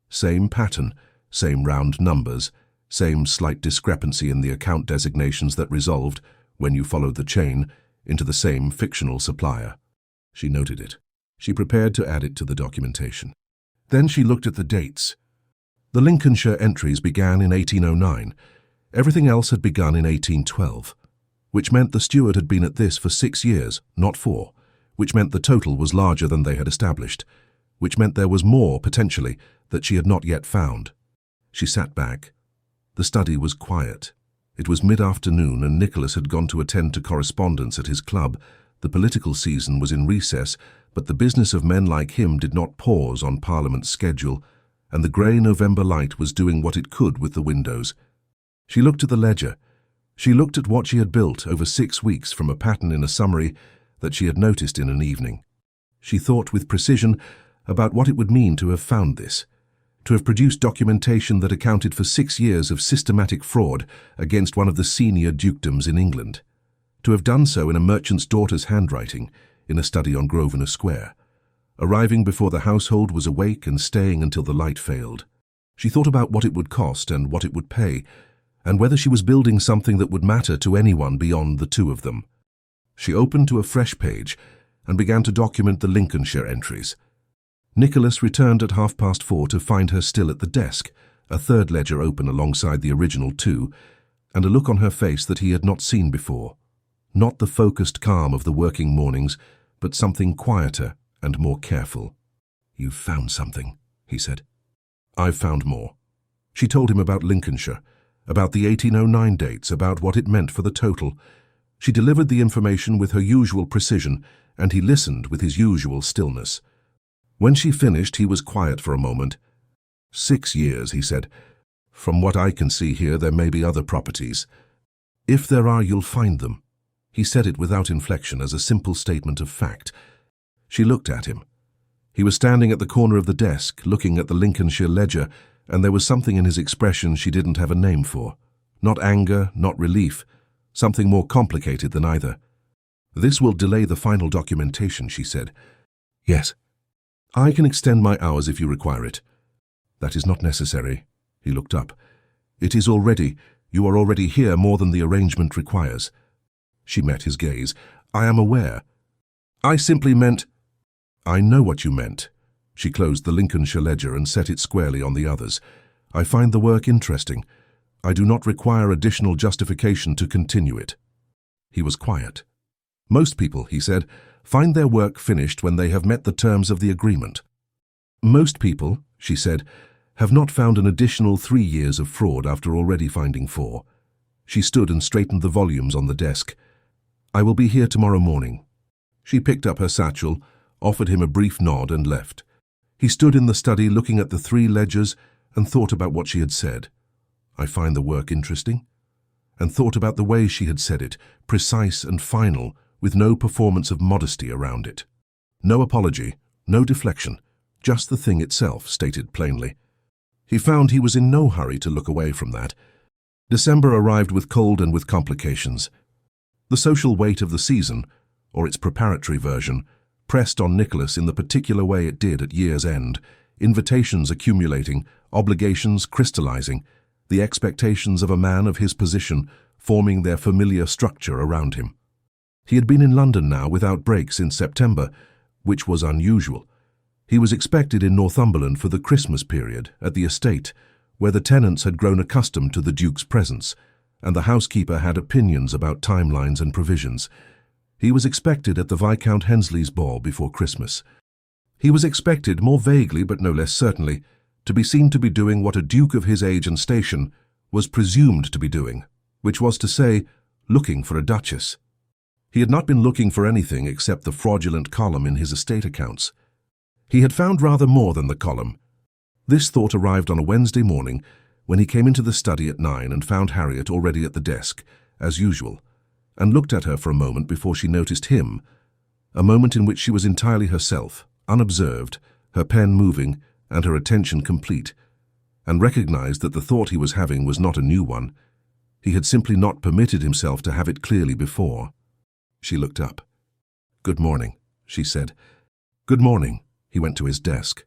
Same pattern, same round numbers, same slight discrepancy in the account designations that resolved, when you followed the chain, into the same fictional supplier. She noted it. She prepared to add it to the documentation. Then she looked at the dates. The Lincolnshire entries began in 1809. Everything else had begun in 1812, which meant the steward had been at this for 6 years, not 4, which meant the total was larger than they had established, which meant there was more, potentially, that she had not yet found. She sat back. The study was quiet. It was mid-afternoon and Nicholas had gone to attend to correspondence at his club, The political season was in recess, but the business of men like him did not pause on Parliament's schedule, and the grey November light was doing what it could with the windows. She looked at the ledger. She looked at what she had built over 6 weeks from a pattern in a summary that she had noticed in an evening. She thought with precision about what it would mean to have found this, to have produced documentation that accounted for 6 years of systematic fraud against one of the senior dukedoms in England, to have done so in a merchant's daughter's handwriting in a study on Grosvenor Square, arriving before the household was awake and staying until the light failed. She thought about what it would cost and what it would pay, and whether she was building something that would matter to anyone beyond the two of them. She opened to a fresh page and began to document the Lincolnshire entries. Nicholas returned at 4:30 to find her still at the desk, a third ledger open alongside the original 2, and a look on her face that he had not seen before. Not the focused calm of the working mornings, but something quieter and more careful. "You've found something," he said. "I've found more." She told him about Lincolnshire, about the 1809 dates, about what it meant for the total. She delivered the information with her usual precision, and he listened with his usual stillness. When she finished, he was quiet for a moment. 6 years, he said. "From what I can see here, there may be other properties. If there are, you'll find them." He said it without inflection, as a simple statement of fact. She looked at him. He was standing at the corner of the desk, looking at the Lincolnshire ledger, and there was something in his expression she didn't have a name for. Not anger, not relief, something more complicated than either. "This will delay the final documentation," she said. "Yes. I can extend my hours if you require it." "That is not necessary." He looked up. "It is already. You are already here more than the arrangement requires." She met his gaze. "I am aware." "I simply meant—" "I know what you meant." She closed the Lincolnshire ledger and set it squarely on the others. "I find the work interesting. I do not require additional justification to continue it." He was quiet. "Most people," he said, "find their work finished when they have met the terms of the agreement." "Most people," she said, "have not found an additional 3 years of fraud after already finding 4. She stood and straightened the volumes on the desk. "I will be here tomorrow morning." She picked up her satchel, offered him a brief nod, and left. He stood in the study looking at the 3 ledgers and thought about what she had said. "I find the work interesting," and thought about the way she had said it, precise and final, with no performance of modesty around it. No apology, no deflection, just the thing itself, stated plainly. He found he was in no hurry to look away from that. December arrived with cold and with complications. The social weight of the season, or its preparatory version, pressed on Nicholas in the particular way it did at year's end, invitations accumulating, obligations crystallizing, the expectations of a man of his position forming their familiar structure around him. He had been in London now without break since September, which was unusual. He was expected in Northumberland for the Christmas period at the estate, where the tenants had grown accustomed to the Duke's presence, and the housekeeper had opinions about timelines and provisions. He was expected at the Viscount Hensley's ball before Christmas. He was expected, more vaguely but no less certainly, to be seen to be doing what a duke of his age and station was presumed to be doing, which was to say, looking for a duchess. He had not been looking for anything except the fraudulent column in his estate accounts. He had found rather more than the column. This thought arrived on a Wednesday morning when he came into the study at 9 and found Harriet already at the desk, as usual, and looked at her for a moment before she noticed him, a moment in which she was entirely herself, unobserved, her pen moving and her attention complete, and recognized that the thought he was having was not a new one. He had simply not permitted himself to have it clearly before. She looked up. "Good morning," she said. "Good morning." He went to his desk.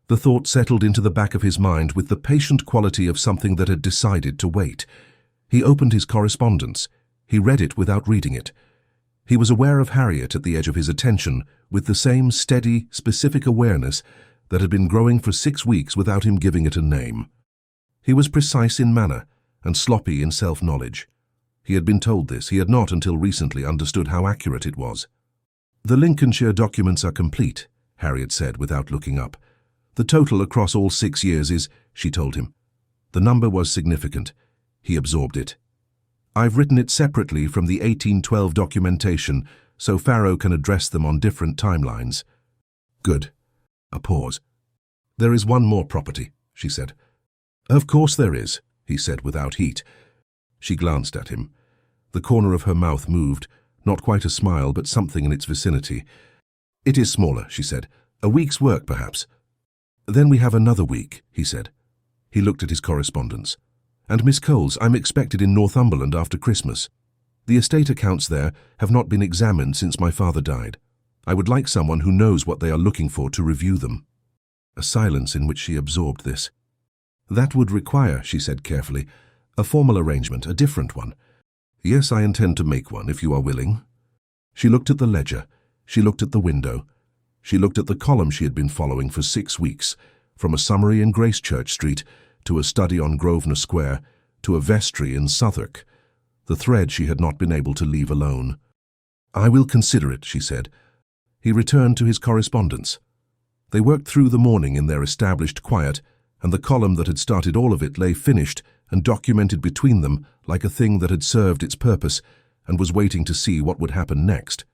The thought settled into the back of his mind with the patient quality of something that had decided to wait. He opened his correspondence. He read it without reading it. He was aware of Harriet at the edge of his attention with the same steady, specific awareness that had been growing for 6 weeks without him giving it a name. He was precise in manner and sloppy in self-knowledge. He had been told this. He had not until recently understood how accurate it was. "The Lincolnshire documents are complete," Harriet said without looking up. "The total across all 6 years is," she told him. The number was significant. He absorbed it. "I've written it separately from the 1812 documentation so Pharaoh can address them on different timelines. Good. A pause. There is one more property, she said. Of course there is, he said without heat. She glanced at him. The corner of her mouth moved, not quite a smile, but something in its vicinity. It is smaller, she said. A week's work, perhaps. Then we have another week, he said. He looked at his correspondence. And Miss Coles, I'm expected in Northumberland after Christmas. The estate accounts there have not been examined since my father died. I would like someone who knows what they are looking for to review them. A silence in which she absorbed this. That would require, she said carefully, a formal arrangement, a different one. Yes, I intend to make one, if you are willing. She looked at the ledger. She looked at the window. She looked at the column she had been following for 6 weeks, from a summary in Gracechurch Street, to a study on Grosvenor Square, to a vestry in Southwark. The thread she had not been able to leave alone. I will consider it, she said. He returned to his correspondence. They worked through the morning in their established quiet, and the column that had started all of it lay finished and documented between them like a thing that had served its purpose and was waiting to see what would happen next.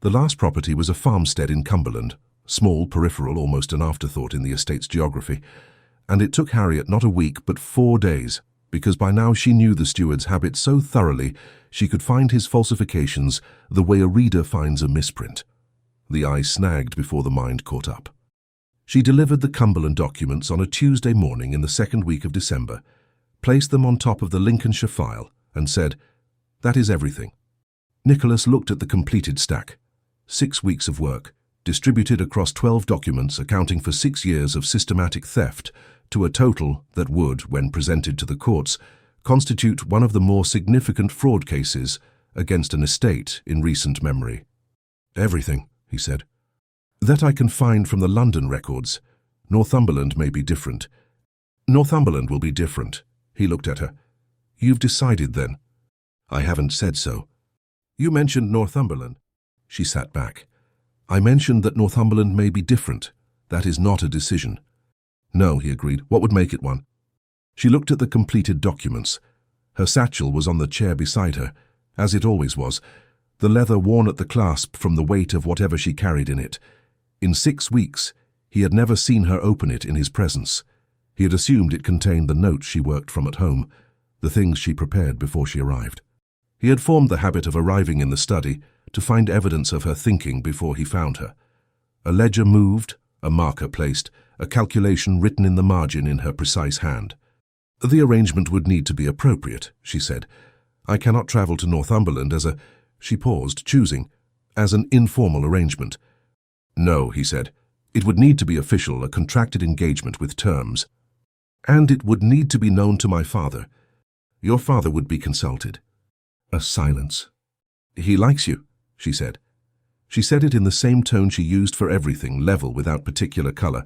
The last property was a farmstead in Cumberland, small, peripheral, almost an afterthought in the estate's geography, and it took Harriet not a week but 4 days, because by now she knew the steward's habits so thoroughly she could find his falsifications the way a reader finds a misprint. The eye snagged before the mind caught up. She delivered the Cumberland documents on a Tuesday morning in the 2nd week of December, placed them on top of the Lincolnshire file, and said, "That is everything." Nicholas looked at the completed stack. 6 weeks of work, distributed across 12 documents accounting for 6 years of systematic theft, to a total that would, when presented to the courts, constitute one of the more significant fraud cases against an estate in recent memory. "Everything," he said. "That I can find from the London records. Northumberland may be different." "Northumberland will be different." He looked at her. "You've decided, then?" "I haven't said so." "You mentioned Northumberland." She sat back. "I mentioned that Northumberland may be different. That is not a decision." "No," he agreed. "What would make it one?" She looked at the completed documents. Her satchel was on the chair beside her, as it always was, the leather worn at the clasp from the weight of whatever she carried in it. In 6 weeks, he had never seen her open it in his presence. He had assumed it contained the notes she worked from at home, the things she prepared before she arrived. He had formed the habit of arriving in the study to find evidence of her thinking before he found her. A ledger moved, a marker placed, a calculation written in the margin in her precise hand. "The arrangement would need to be appropriate," she said. "I cannot travel to Northumberland as a—" She paused, choosing, "as an informal arrangement." "No," he said. "It would need to be official, a contracted engagement with terms. And it would need to be known to my father. Your father would be consulted." A silence. "He likes you," she said. She said it in the same tone she used for everything, level, without particular color,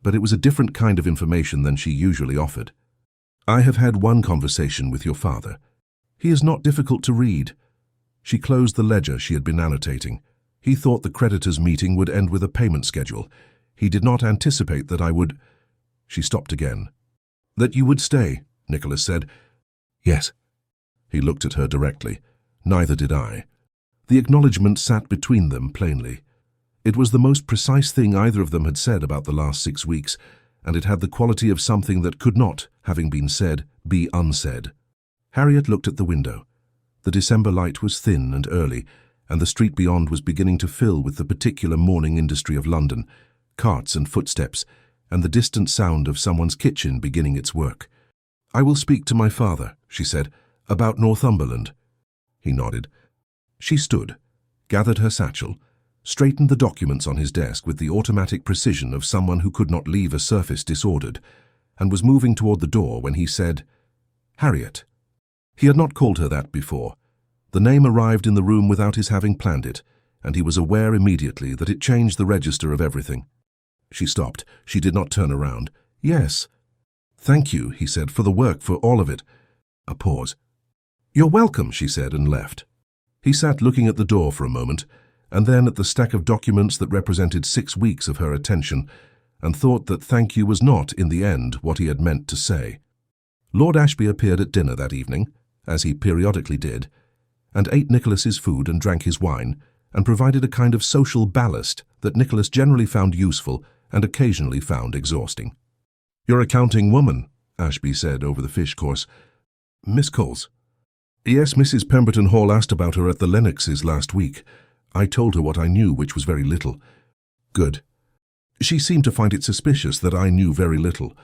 but it was a different kind of information than she usually offered. "I have had one conversation with your father. He is not difficult to read." She closed the ledger she had been annotating. "He thought the creditors' meeting would end with a payment schedule. He did not anticipate that I would—" She stopped again. "That you would stay," Nicholas said. "Yes." He looked at her directly. "Neither did I." The acknowledgement sat between them plainly. It was the most precise thing either of them had said about the last 6 weeks, and it had the quality of something that could not, having been said, be unsaid. Harriet looked at the window. The December light was thin and early, and the street beyond was beginning to fill with the particular morning industry of London, carts and footsteps, and the distant sound of someone's kitchen beginning its work. "I will speak to my father," she said, "about Northumberland." He nodded. She stood, gathered her satchel, straightened the documents on his desk with the automatic precision of someone who could not leave a surface disordered, and was moving toward the door when he said, "Harriet." He had not called her that before. The name arrived in the room without his having planned it, and he was aware immediately that it changed the register of everything. She stopped. She did not turn around. "Yes." "Thank you," he said, "for the work, for all of it." A pause. "You're welcome," she said, and left. He sat looking at the door for a moment, and then at the stack of documents that represented 6 weeks of her attention, and thought that thank you was not, in the end, what he had meant to say. Lord Ashby appeared at dinner that evening, as he periodically did, and ate Nicholas's food and drank his wine, and provided a kind of social ballast that Nicholas generally found useful and occasionally found exhausting. "You're a counting woman," Ashby said over the fish course. "Miss Coles?" "Yes, Mrs. Pemberton Hall asked about her at the Lennoxes last week. I told her what I knew, which was very little." "Good. She seemed to find it suspicious that I knew very little.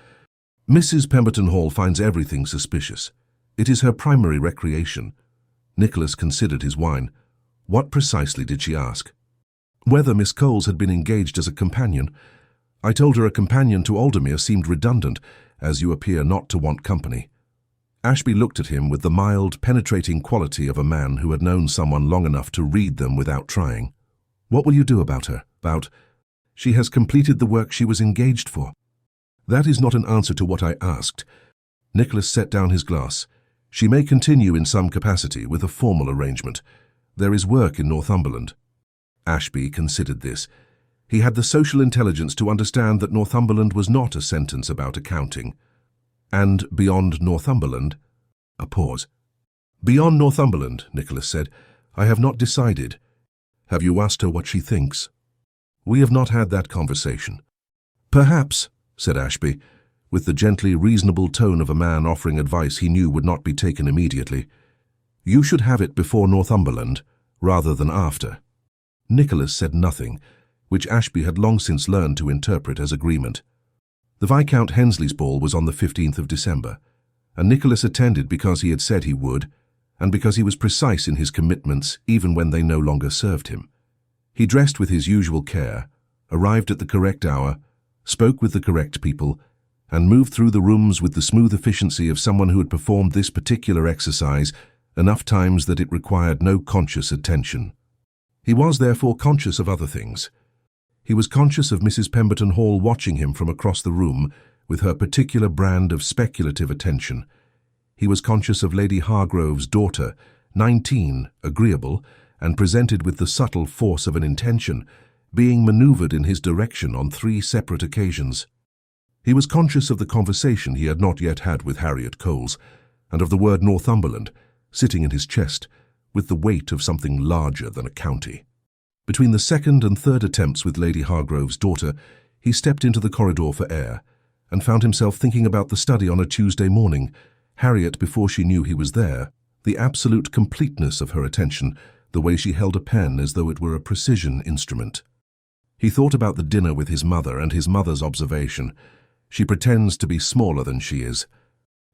Mrs. Pemberton Hall finds everything suspicious. It is her primary recreation." Nicholas considered his wine. What precisely did she ask? "Whether Miss Coles had been engaged as a companion. I told her a companion to Aldermere seemed redundant, as you appear not to want company." Ashby looked at him with the mild, penetrating quality of a man who had known someone long enough to read them without trying. "What will you do about her? She has completed the work she was engaged for." "That is not an answer to what I asked." Nicholas set down his glass. "She may continue in some capacity with a formal arrangement. There is work in Northumberland." Ashby considered this. He had the social intelligence to understand that Northumberland was not a sentence about accounting. "And beyond Northumberland?" A pause. "Beyond Northumberland," Nicholas said, "I have not decided." "Have you asked her what she thinks?" "We have not had that conversation." "Perhaps," said Ashby, with the gently reasonable tone of a man offering advice he knew would not be taken immediately, "you should have it before Northumberland, rather than after." Nicholas said nothing, which Ashby had long since learned to interpret as agreement. The Viscount Hensley's ball was on the 15th of December, and Nicholas attended because he had said he would, and because he was precise in his commitments even when they no longer served him. He dressed with his usual care, arrived at the correct hour, spoke with the correct people, and moved through the rooms with the smooth efficiency of someone who had performed this particular exercise enough times that it required no conscious attention. He was therefore conscious of other things. He was conscious of Mrs. Pemberton Hall watching him from across the room with her particular brand of speculative attention. He was conscious of Lady Hargrove's daughter, 19, agreeable, and presented with the subtle force of an intention, being manoeuvred in his direction on 3 separate occasions. He was conscious of the conversation he had not yet had with Harriet Coles, and of the word Northumberland, sitting in his chest, with the weight of something larger than a county. Between the second and third attempts with Lady Hargrove's daughter, he stepped into the corridor for air, and found himself thinking about the study on a Tuesday morning, Harriet before she knew he was there, the absolute completeness of her attention, the way she held a pen as though it were a precision instrument. He thought about the dinner with his mother and his mother's observation. She pretends to be smaller than she is.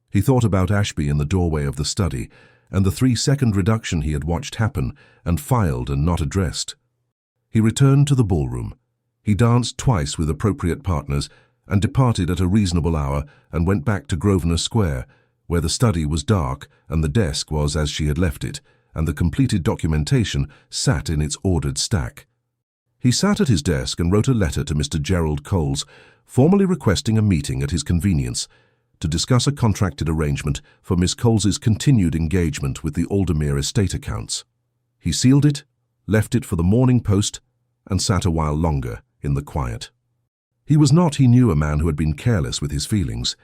He thought about Ashby in the doorway of the study, and the 3-second reduction he had watched happen and filed and not addressed. He returned to the ballroom. He danced twice with appropriate partners and departed at a reasonable hour and went back to Grosvenor Square, where the study was dark and the desk was as she had left it, and the completed documentation sat in its ordered stack. He sat at his desk and wrote a letter to Mr. Gerald Coles, formally requesting a meeting at his convenience to discuss a contracted arrangement for Miss Coles's continued engagement with the Aldermere estate accounts. He sealed it, left it for the morning post, and sat a while longer in the quiet. He was not, he knew, a man who had been careless with his feelings.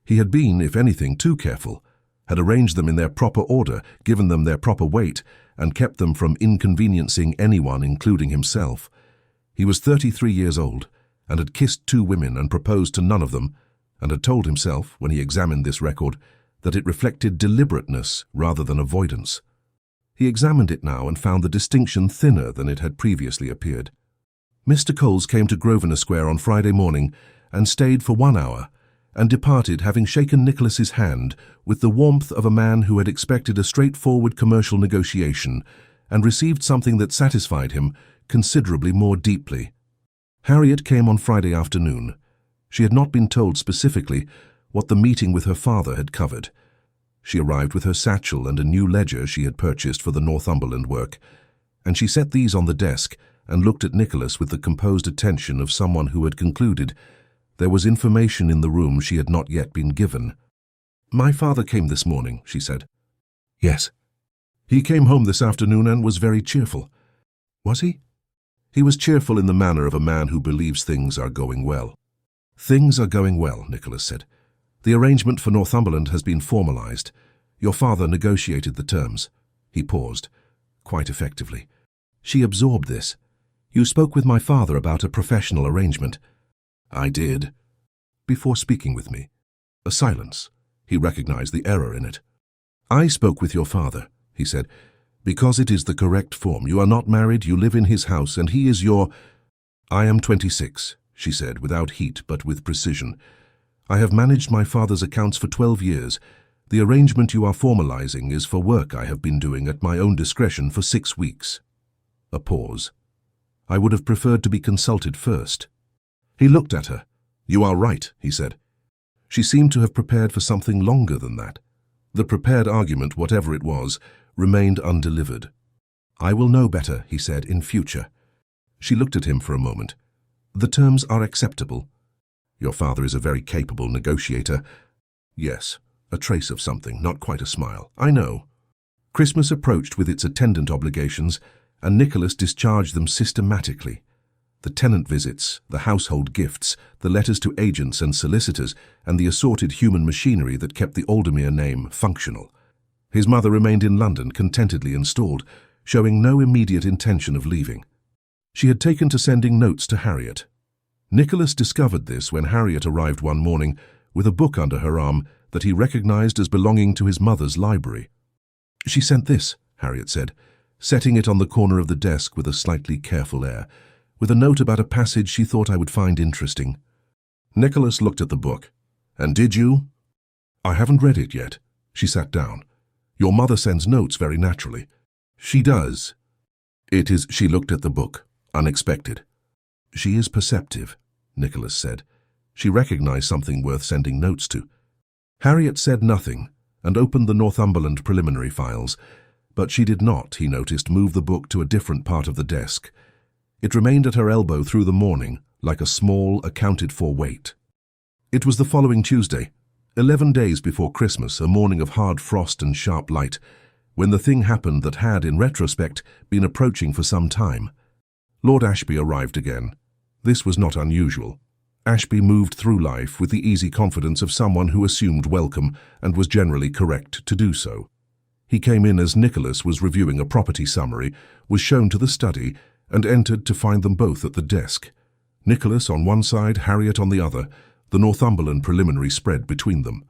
He had been, if anything, too careful, had arranged them in their proper order, given them their proper weight, and kept them from inconveniencing anyone, including himself. He was 33 years old, and had kissed 2 women and proposed to none of them, and had told himself, when he examined this record, that it reflected deliberateness rather than avoidance. He examined it now and found the distinction thinner than it had previously appeared. Mr. Coles came to Grosvenor Square on Friday morning and stayed for 1 hour, and departed having shaken Nicholas's hand with the warmth of a man who had expected a straightforward commercial negotiation and received something that satisfied him considerably more deeply. Harriet came on Friday afternoon. She had not been told specifically what the meeting with her father had covered. She arrived with her satchel and a new ledger she had purchased for the Northumberland work, and she set these on the desk and looked at Nicholas with the composed attention of someone who had concluded there was information in the room she had not yet been given. "My father came this morning," she said. "Yes." "He came home this afternoon and was very cheerful." "Was he?" "He was cheerful in the manner of a man who believes things are going well." "Things are going well," Nicholas said. "The arrangement for Northumberland has been formalized. Your father negotiated the terms." He paused, quite effectively. She absorbed this. "You spoke with my father about a professional arrangement." "I did." "Before speaking with me." A silence. He recognized the error in it. "I spoke with your father," he said, "because it is the correct form. You are not married, you live in his house, and he is your—" "I am 26, she said, without heat but with precision. "I have managed my father's accounts for 12 years. The arrangement you are formalizing is for work I have been doing at my own discretion for 6 weeks. A pause. "I would have preferred to be consulted first." He looked at her. "You are right," he said. She seemed to have prepared for something longer than that. The prepared argument, whatever it was, remained undelivered. "I will know better," he said, "in future." She looked at him for a moment. "The terms are acceptable." "Your father is a very capable negotiator." "Yes, a trace of something, not quite a smile. I know." Christmas approached with its attendant obligations, and Nicholas discharged them systematically. The tenant visits, the household gifts, the letters to agents and solicitors, and the assorted human machinery that kept the Blackmere name functional. His mother remained in London, contentedly installed, showing no immediate intention of leaving. She had taken to sending notes to Harriet. Nicholas discovered this when Harriet arrived one morning with a book under her arm that he recognized as belonging to his mother's library. "She sent this," Harriet said, setting it on the corner of the desk with a slightly careful air, with a note about a passage she thought I would find interesting. Nicholas looked at the book. "And did you?" "I haven't read it yet." She sat down. "Your mother sends notes very naturally." "She does." "It is—" She looked at the book, unexpected. "She is perceptive," Nicholas said. "She recognized something worth sending notes to." Harriet said nothing and opened the Northumberland preliminary files, but she did not, he noticed, move the book to a different part of the desk. It remained at her elbow through the morning, like a small, accounted-for weight. It was the following Tuesday, 11 days before Christmas, a morning of hard frost and sharp light, when the thing happened that had, in retrospect, been approaching for some time. Lord Ashby arrived again. This was not unusual. Ashby moved through life with the easy confidence of someone who assumed welcome and was generally correct to do so. He came in as Nicholas was reviewing a property summary, was shown to the study, and entered to find them both at the desk. Nicholas on one side, Harriet on the other, the Northumberland preliminary spread between them.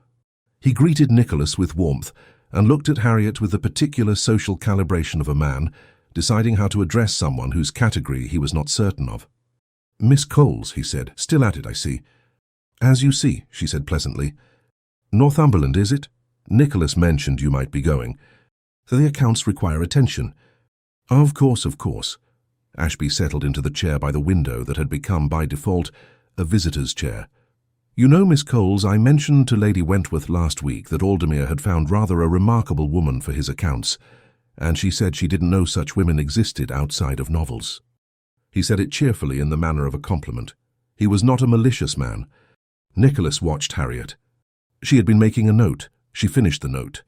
He greeted Nicholas with warmth and looked at Harriet with the particular social calibration of a man, deciding how to address someone whose category he was not certain of. "Miss Coles," he said, "still at it, I see." "As you see," she said pleasantly. "Northumberland, is it? Nicholas mentioned you might be going. So the accounts require attention." Of course, of course." Ashby settled into the chair by the window that had become, by default, a visitor's chair. "You know, Miss Coles, I mentioned to Lady Wentworth last week that Blackmere had found rather a remarkable woman for his accounts, and she said she didn't know such women existed outside of novels." He said it cheerfully in the manner of a compliment. He was not a malicious man. Nicholas watched Harriet. She had been making a note. She finished the note.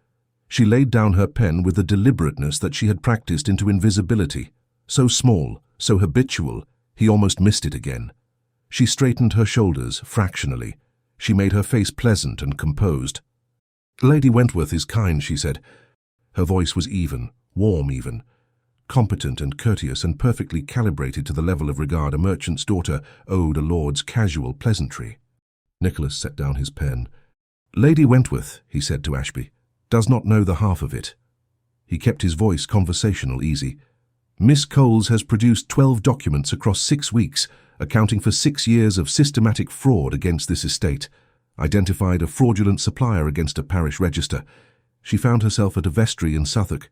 She laid down her pen with the deliberateness that she had practiced into invisibility. So small, so habitual, he almost missed it again. She straightened her shoulders fractionally. She made her face pleasant and composed. "Lady Wentworth is kind," she said. Her voice was even, warm even, competent and courteous and perfectly calibrated to the level of regard a merchant's daughter owed a lord's casual pleasantry. Nicholas set down his pen. "Lady Wentworth," he said to Ashby, "does not know the half of it." He kept his voice conversational easy. "Miss Coles has produced 12 documents across 6 weeks, accounting for 6 years of systematic fraud against this estate, identified a fraudulent supplier against a parish register. She found herself at a vestry in Suffolk.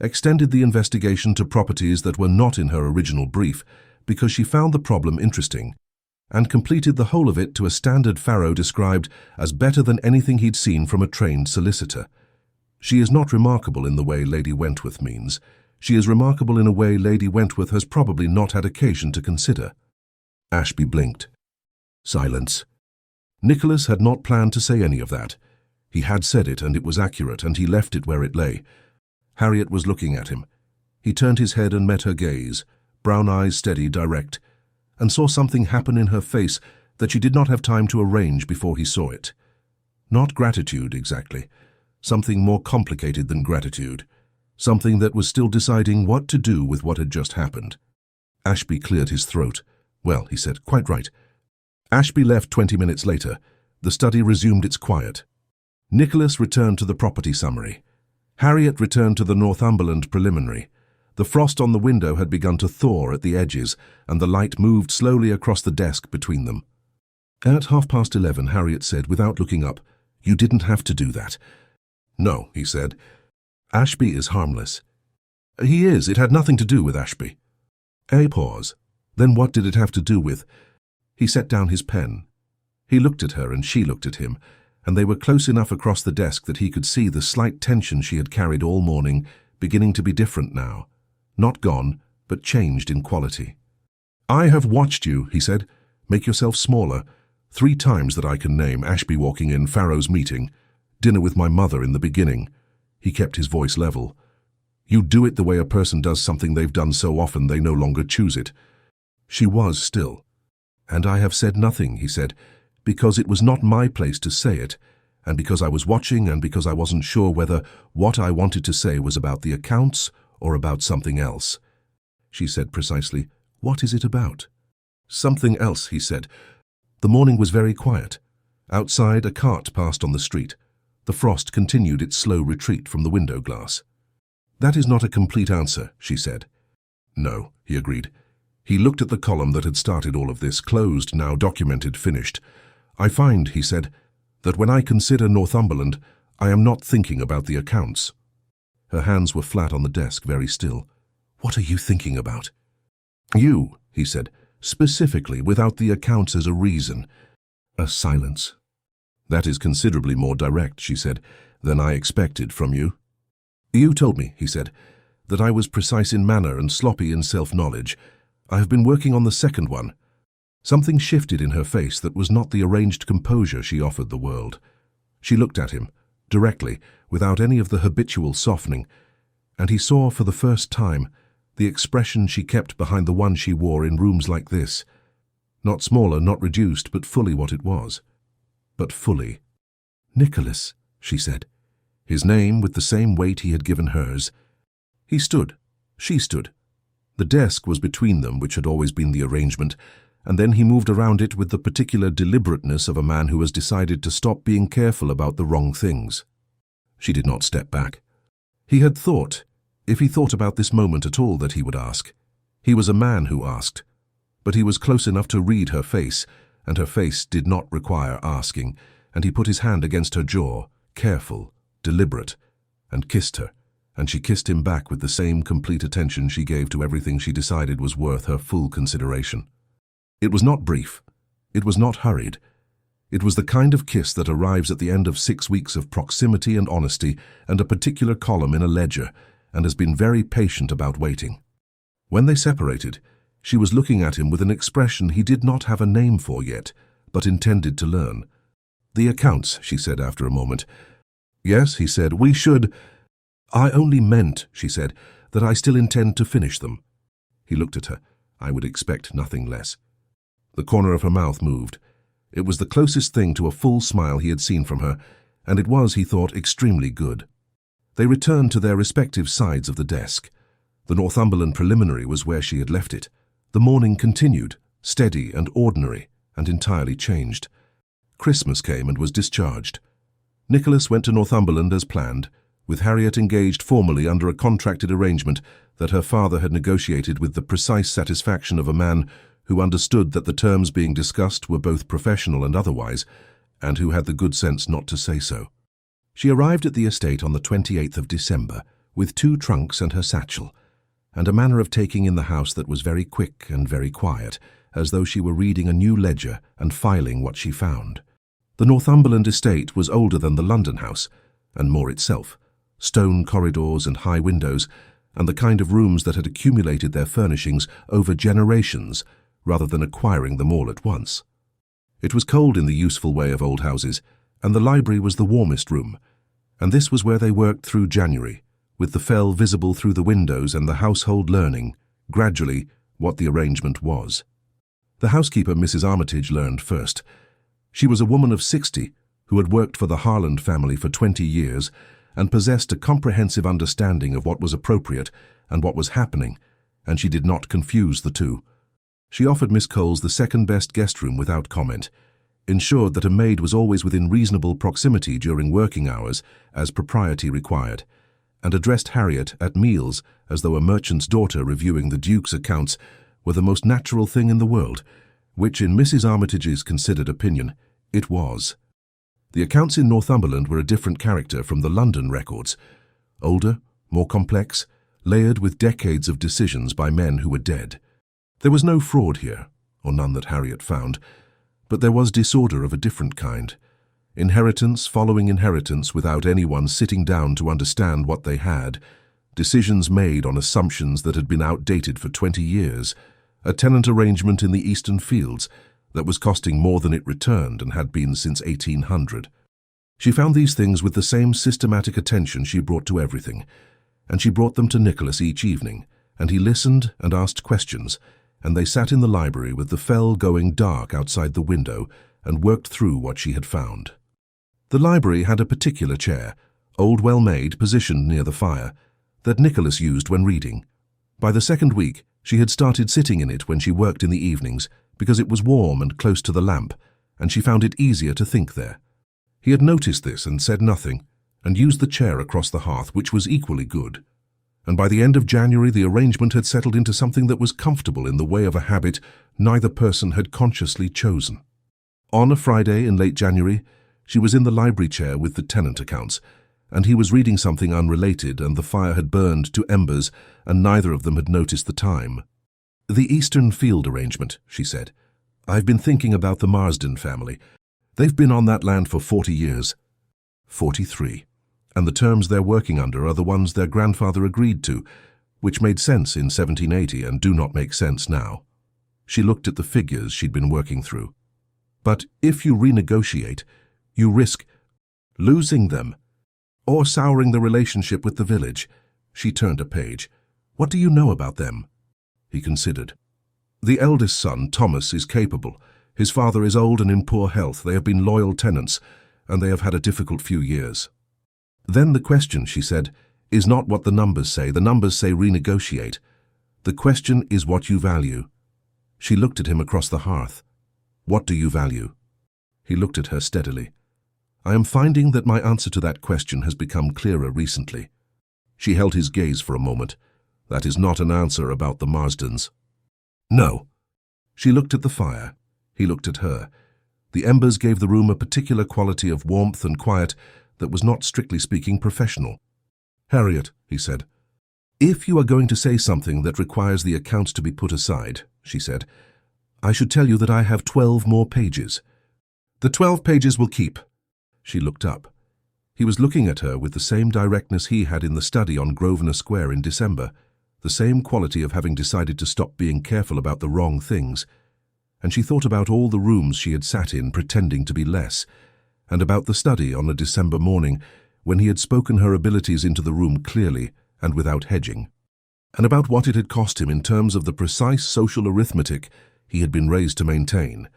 Extended the investigation to properties that were not in her original brief because she found the problem interesting, and completed the whole of it to a standard Farrow described as better than anything he'd seen from a trained solicitor. She is not remarkable in the way Lady Wentworth means. She is remarkable in a way Lady Wentworth has probably not had occasion to consider." Ashby blinked. Silence. Nicholas had not planned to say any of that. He had said it, and it was accurate, and he left it where it lay. Harriet was looking at him. He turned his head and met her gaze, brown eyes steady, direct, and saw something happen in her face that she did not have time to arrange before he saw it. Not gratitude, exactly. Something more complicated than gratitude. something that was still deciding what to do with what had just happened. Ashby cleared his throat. "Well," he said, "quite right." Ashby left 20 minutes later. The study resumed its quiet. Nicholas returned to the property summary. Harriet returned to the Northumberland preliminary. The frost on the window had begun to thaw at the edges, and the light moved slowly across the desk between them. At 11:30, Harriet said, without looking up, "You didn't have to do that." "No," he said. "Ashby is harmless." "He is. It had nothing to do with Ashby." A pause. Then what did it have to do with? He set down his pen. He looked at her and she looked at him, and they were close enough across the desk that he could see the slight tension she had carried all morning beginning to be different now. Not gone, but changed in quality. "I have watched you," he said. "Make yourself smaller. 3 times that I can name: Ashby walking in, Farrow's meeting, dinner with my mother in the beginning." He kept his voice level. "You do it the way a person does something they've done so often they no longer choose it." She was still. "And I have said nothing," he said, "because it was not my place to say it, and because I was watching and because I wasn't sure whether what I wanted to say was about the accounts or about something else." She said precisely, "What is it about?" "Something else," he said. The morning was very quiet. Outside, a cart passed on the street. The frost continued its slow retreat from the window glass. "That is not a complete answer," she said. "No," he agreed. He looked at the column that had started all of this, closed, now documented, finished. "I find," he said, "that when I consider Northumberland, I am not thinking about the accounts." Her hands were flat on the desk, very still. "What are you thinking about?" "You," he said, "specifically, without the accounts as a reason." A silence. "That is considerably more direct," she said, "than I expected from you." "You told me," he said, "that I was precise in manner and sloppy in self-knowledge. I have been working on the second one." Something shifted in her face that was not the arranged composure she offered the world. She looked at him, directly, without any of the habitual softening, and he saw for the first time the expression she kept behind the one she wore in rooms like this. Not smaller, not reduced, but fully what it was. But fully. "Nicholas," she said. His name with the same weight he had given hers. He stood. She stood. The desk was between them, which had always been the arrangement, and then he moved around it with the particular deliberateness of a man who has decided to stop being careful about the wrong things. She did not step back. He had thought, if he thought about this moment at all, that he would ask. He was a man who asked. But he was close enough to read her face, and her face did not require asking, and he put his hand against her jaw, careful, deliberate, and kissed her, and she kissed him back with the same complete attention she gave to everything she decided was worth her full consideration. It was not brief. It was not hurried. It was the kind of kiss that arrives at the end of 6 weeks of proximity and honesty and a particular column in a ledger, and has been very patient about waiting. When they separated, she was looking at him with an expression he did not have a name for yet, but intended to learn. "The accounts," she said after a moment. "Yes," he said, "we should—" "I only meant," she said, "that I still intend to finish them." He looked at her. I would expect nothing less. The corner of her mouth moved. It was the closest thing to a full smile he had seen from her, and it was, he thought, extremely good. They returned to their respective sides of the desk. The Northumberland preliminary was where she had left it. The morning continued, steady and ordinary, and entirely changed. Christmas came and was discharged. Nicholas went to Northumberland as planned, with Harriet engaged formally under a contracted arrangement that her father had negotiated with the precise satisfaction of a man who understood that the terms being discussed were both professional and otherwise, and who had the good sense not to say so. She arrived at the estate on the 28th of December, with 2 trunks and her satchel, and a manner of taking in the house that was very quick and very quiet, as though she were reading a new ledger and filing what she found. The Northumberland estate was older than the London house, and more itself, stone corridors and high windows, and the kind of rooms that had accumulated their furnishings over generations, rather than acquiring them all at once. It was cold in the useful way of old houses, and the library was the warmest room, and this was where they worked through January, with the fell visible through the windows and the household learning, gradually, what the arrangement was. The housekeeper, Mrs. Armitage, learned first. She was a woman of 60, who had worked for the Harland family for 20 years, and possessed a comprehensive understanding of what was appropriate and what was happening, and she did not confuse the two. She offered Miss Coles the second-best guest room without comment, ensured that a maid was always within reasonable proximity during working hours, as propriety required, and addressed Harriet at meals as though a merchant's daughter reviewing the Duke's accounts were the most natural thing in the world, which, in Mrs. Armitage's considered opinion, it was. The accounts in Northumberland were a different character from the London records, older, more complex, layered with decades of decisions by men who were dead. There was no fraud here, or none that Harriet found, but there was disorder of a different kind. Inheritance following inheritance without anyone sitting down to understand what they had, decisions made on assumptions that had been outdated for 20 years, a tenant arrangement in the eastern fields that was costing more than it returned and had been since 1800. She found these things with the same systematic attention she brought to everything, and she brought them to Nicholas each evening, and he listened and asked questions, and they sat in the library with the fell going dark outside the window and worked through what she had found. The library had a particular chair, old well-made, positioned near the fire, that Nicholas used when reading. By the second week, she had started sitting in it when she worked in the evenings because it was warm and close to the lamp, and she found it easier to think there. He had noticed this and said nothing, and used the chair across the hearth, which was equally good. And by the end of January the arrangement had settled into something that was comfortable in the way of a habit neither person had consciously chosen. On a Friday in late January, she was in the library chair with the tenant accounts, and he was reading something unrelated, and the fire had burned to embers, and neither of them had noticed the time. "The Eastern Field arrangement," she said. "I've been thinking about the Marsden family. They've been on that land for 40 years. 43. And the terms they're working under are the ones their grandfather agreed to, which made sense in 1780 and do not make sense now." She looked at the figures she'd been working through. "But if you renegotiate, you risk losing them, or souring the relationship with the village." She turned a page. "What do you know about them?" He considered. "The eldest son, Thomas, is capable. His father is old and in poor health. They have been loyal tenants, and they have had a difficult few years." "Then the question," she said, "is not what the numbers say. The numbers say renegotiate. The question is what you value." She looked at him across the hearth. "What do you value?" He looked at her steadily. "I am finding that my answer to that question has become clearer recently." She held his gaze for a moment. "That is not an answer about the Marsdens." "No." She looked at the fire. He looked at her. The embers gave the room a particular quality of warmth and quiet that was not, strictly speaking, professional. "Harriet," he said, "if you are going to say something that requires the accounts to be put aside," she said, "I should tell you that I have 12 more pages." "The 12 pages will keep." She looked up. He was looking at her with the same directness he had in the study on Grosvenor Square in December, the same quality of having decided to stop being careful about the wrong things. And she thought about all the rooms she had sat in pretending to be less, and about the study on a December morning when he had spoken her abilities into the room clearly and without hedging, and about what it had cost him in terms of the precise social arithmetic he had been raised to maintain.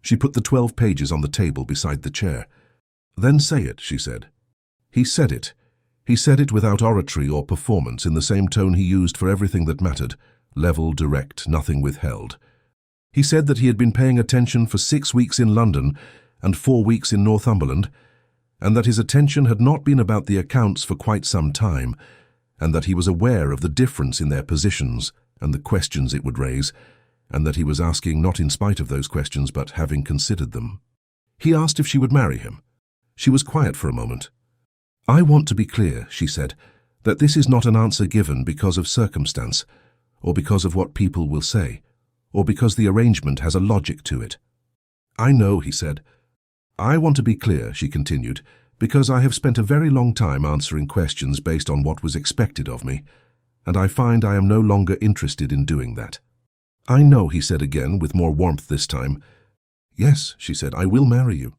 She put the 12 pages on the table beside the chair. "Then say it," she said. He said it. He said it without oratory or performance, in the same tone he used for everything that mattered, level, direct, nothing withheld. He said that he had been paying attention for 6 weeks in London and 4 weeks in Northumberland, and that his attention had not been about the accounts for quite some time, and that he was aware of the difference in their positions and the questions it would raise, and that he was asking not in spite of those questions but having considered them. He asked if she would marry him. She was quiet for a moment. "I want to be clear," she said, "that this is not an answer given because of circumstance, or because of what people will say, or because the arrangement has a logic to it." "I know," he said. "I want to be clear," she continued, "because I have spent a very long time answering questions based on what was expected of me, and I find I am no longer interested in doing that." "I know," he said again, with more warmth this time. "Yes," she said, "I will marry you."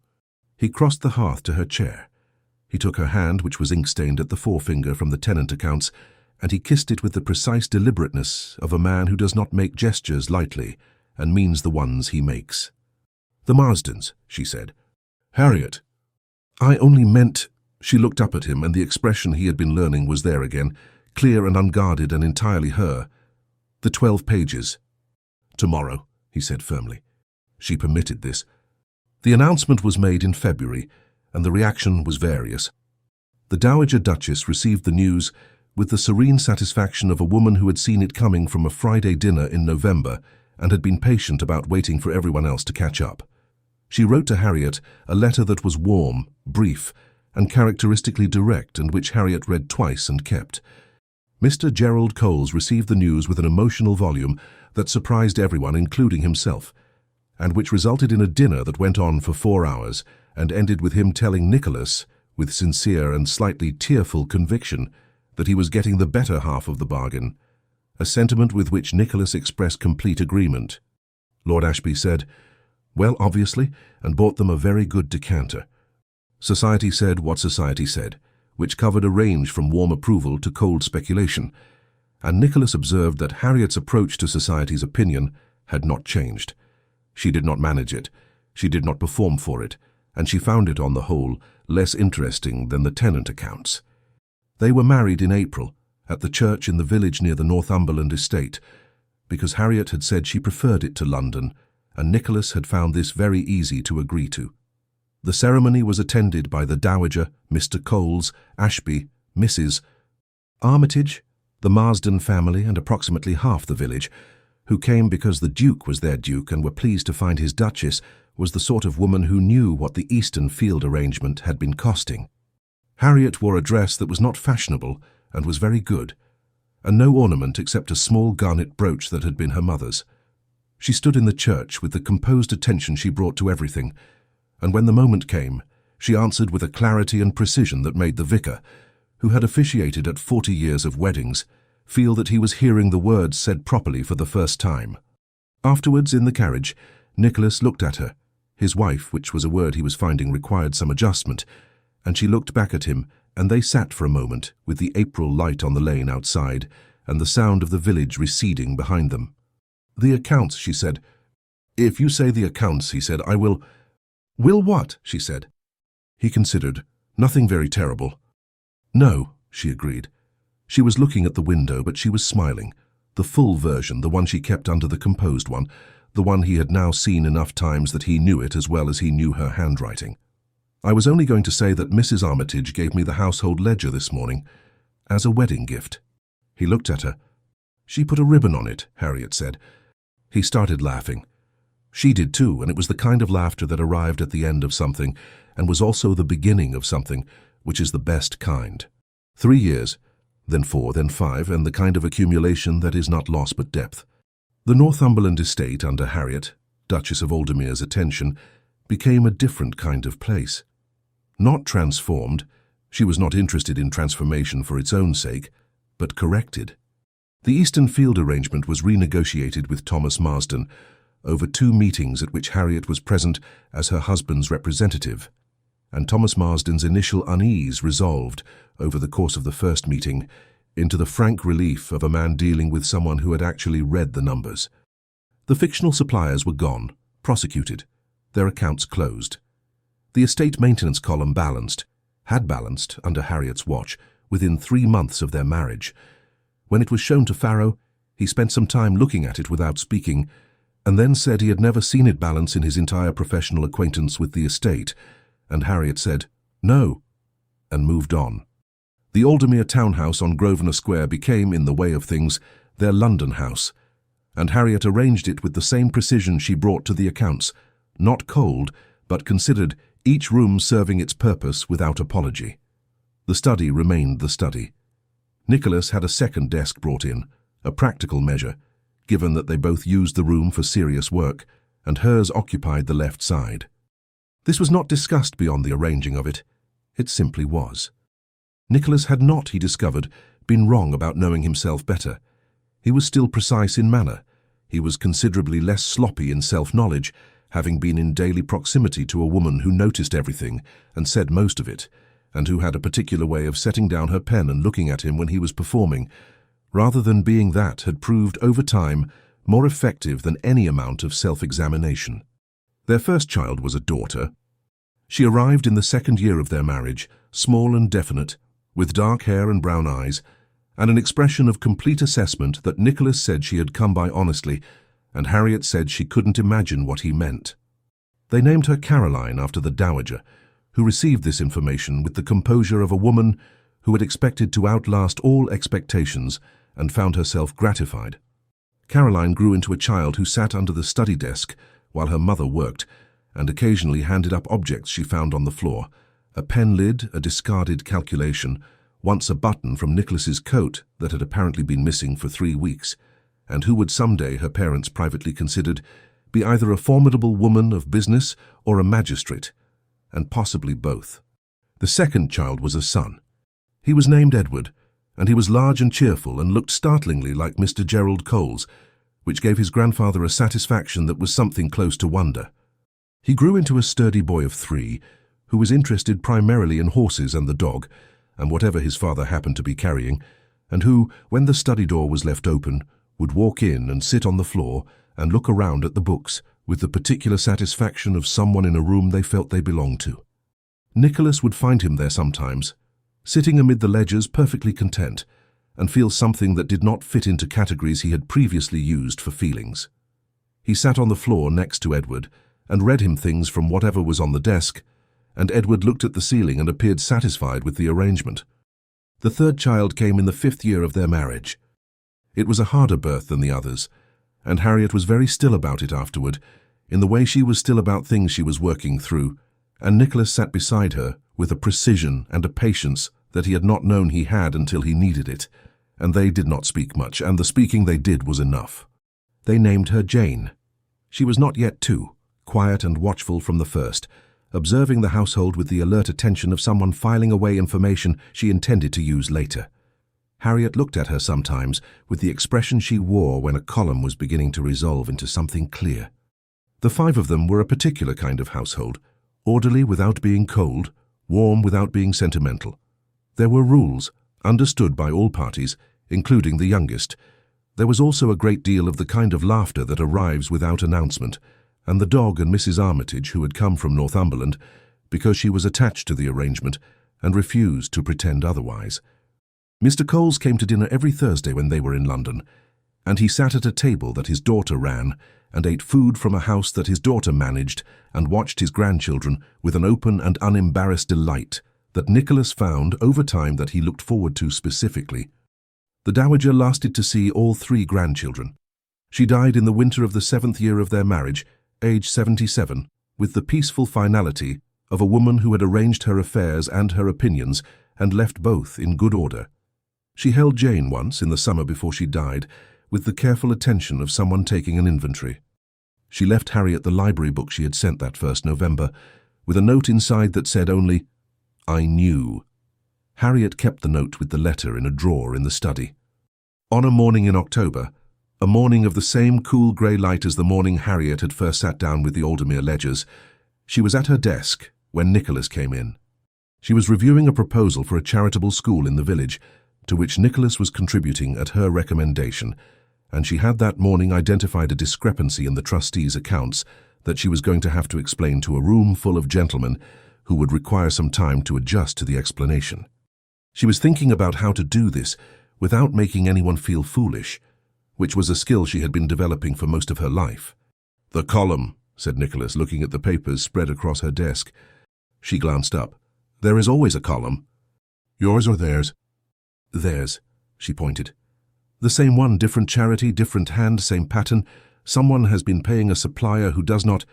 He crossed the hearth to her chair. He took her hand, which was ink-stained at the forefinger from the tenant accounts, and he kissed it with the precise deliberateness of a man who does not make gestures lightly and means the ones he makes. "The Marsdens," she said. "Harriet, I only meant—" She looked up at him, and the expression he had been learning was there again, clear and unguarded and entirely her. "The 12 pages. Tomorrow," he said firmly. She permitted this. The announcement was made in February, and the reaction was various. The Dowager Duchess received the news with the serene satisfaction of a woman who had seen it coming from a Friday dinner in November and had been patient about waiting for everyone else to catch up. She wrote to Harriet a letter that was warm, brief, and characteristically direct, and which Harriet read twice and kept. Mr. Gerald Coles received the news with an emotional volume that surprised everyone, including himself, and which resulted in a dinner that went on for 4 hours and ended with him telling Nicholas, with sincere and slightly tearful conviction, that he was getting the better half of the bargain, a sentiment with which Nicholas expressed complete agreement. Lord Ashby said, "Well, obviously," and bought them a very good decanter. Society said what society said, which covered a range from warm approval to cold speculation, and Nicholas observed that Harriet's approach to society's opinion had not changed. She did not manage it, she did not perform for it, and she found it, on the whole, less interesting than the tenant accounts. They were married in April, at the church in the village near the Northumberland estate, because Harriet had said she preferred it to London, and Nicholas had found this very easy to agree to. The ceremony was attended by the Dowager, Mr. Coles, Ashby, Mrs. Armitage, the Marsden family, and approximately half the village, who came because the Duke was their Duke and were pleased to find his Duchess was the sort of woman who knew what the Eastern Field arrangement had been costing. Harriet wore a dress that was not fashionable and was very good, and no ornament except a small garnet brooch that had been her mother's. She stood in the church with the composed attention she brought to everything, and when the moment came, she answered with a clarity and precision that made the vicar, who had officiated at 40 years of weddings, feel that he was hearing the words said properly for the first time. Afterwards, in the carriage, Nicholas looked at her, his wife, which was a word he was finding required some adjustment, and she looked back at him, and they sat for a moment with the April light on the lane outside and the sound of the village receding behind them. "The accounts," she said. "If you say the accounts," he said, "I will—" "Will what?" she said. He considered. "Nothing very terrible." "No," she agreed. She was looking at the window, but she was smiling. The full version, the one she kept under the composed one, the one he had now seen enough times that he knew it as well as he knew her handwriting. "I was only going to say that Mrs. Armitage gave me the household ledger this morning, as a wedding gift." He looked at her. "She put a ribbon on it," Harriet said. He started laughing. She did too, and it was the kind of laughter that arrived at the end of something, and was also the beginning of something, which is the best kind. 3 years, then 4, then 5, and the kind of accumulation that is not loss but depth. The Northumberland estate, under Harriet, Duchess of Aldermere's attention, became a different kind of place. Not transformed, she was not interested in transformation for its own sake, but corrected. The Eastern Field arrangement was renegotiated with Thomas Marsden over 2 meetings at which Harriet was present as her husband's representative, and Thomas Marsden's initial unease resolved, over the course of the first meeting, into the frank relief of a man dealing with someone who had actually read the numbers. The fictional suppliers were gone, prosecuted, their accounts closed. The estate maintenance column had balanced, under Harriet's watch, within 3 months of their marriage. When it was shown to Farrow, he spent some time looking at it without speaking, and then said he had never seen it balance in his entire professional acquaintance with the estate, and Harriet said, "No," and moved on. The Aldermere townhouse on Grosvenor Square became, in the way of things, their London house, and Harriet arranged it with the same precision she brought to the accounts, not cold, but considered, each room serving its purpose without apology. The study remained the study. Nicholas had a second desk brought in, a practical measure, given that they both used the room for serious work, and hers occupied the left side. This was not discussed beyond the arranging of it. It simply was. Nicholas had not, he discovered, been wrong about knowing himself better. He was still precise in manner. He was considerably less sloppy in self-knowledge, having been in daily proximity to a woman who noticed everything and said most of it, and who had a particular way of setting down her pen and looking at him when he was performing, rather than being that had proved over time more effective than any amount of self-examination. Their first child was a daughter. She arrived in the 2nd year of their marriage, small and definite, with dark hair and brown eyes, and an expression of complete assessment that Nicholas said she had come by honestly, and Harriet said she couldn't imagine what he meant. They named her Caroline after the Dowager, who received this information with the composure of a woman who had expected to outlast all expectations and found herself gratified. Caroline grew into a child who sat under the study desk while her mother worked, and occasionally handed up objects she found on the floor, a pen lid, a discarded calculation, once a button from Nicholas's coat that had apparently been missing for 3 weeks, and who would someday, her parents privately considered, be either a formidable woman of business or a magistrate, and possibly both. The second child was a son. He was named Edward, and he was large and cheerful and looked startlingly like Mr. Gerald Coles, which gave his grandfather a satisfaction that was something close to wonder. He grew into a sturdy boy of 3, who was interested primarily in horses and the dog, and whatever his father happened to be carrying, and who, when the study door was left open, would walk in and sit on the floor and look around at the books with the particular satisfaction of someone in a room they felt they belonged to. Nicholas would find him there sometimes, sitting amid the ledgers perfectly content, and feel something that did not fit into categories he had previously used for feelings. He sat on the floor next to Edward and read him things from whatever was on the desk, and Edward looked at the ceiling and appeared satisfied with the arrangement. The third child came in the 5th year of their marriage. It was a harder birth than the others, and Harriet was very still about it afterward, in the way she was still about things she was working through, and Nicholas sat beside her with a precision and a patience that he had not known he had until he needed it, and they did not speak much, and the speaking they did was enough. They named her Jane. She was not yet 2, quiet and watchful from the first, observing the household with the alert attention of someone filing away information she intended to use later. Harriet looked at her sometimes with the expression she wore when a column was beginning to resolve into something clear. The 5 of them were a particular kind of household, orderly without being cold, warm without being sentimental. There were rules, understood by all parties, including the youngest. There was also a great deal of the kind of laughter that arrives without announcement, and the dog and Mrs. Armitage, who had come from Northumberland, because she was attached to the arrangement and refused to pretend otherwise. Mr. Coles came to dinner every Thursday when they were in London, and he sat at a table that his daughter ran, and ate food from a house that his daughter managed, and watched his grandchildren with an open and unembarrassed delight that Nicholas found over time that he looked forward to specifically. The Dowager lasted to see all 3 grandchildren. She died in the winter of the 7th year of their marriage, age 77, with the peaceful finality of a woman who had arranged her affairs and her opinions and left both in good order. She held Jane once, in the summer before she died, with the careful attention of someone taking an inventory. She left Harriet the library book she had sent that first November, with a note inside that said only, "I knew." Harriet kept the note with the letter in a drawer in the study. On a morning in October, a morning of the same cool grey light as the morning Harriet had first sat down with the Aldermere ledgers, she was at her desk when Nicholas came in. She was reviewing a proposal for a charitable school in the village, to which Nicholas was contributing at her recommendation, and she had that morning identified a discrepancy in the trustees' accounts that she was going to have to explain to a room full of gentlemen who would require some time to adjust to the explanation. She was thinking about how to do this without making anyone feel foolish, which was a skill she had been developing for most of her life. "The column," said Nicholas, looking at the papers spread across her desk. She glanced up. "There is always a column." "Yours or theirs?" "Theirs," she pointed. "The same one, different charity, different hand, same pattern. Someone has been paying a supplier who does not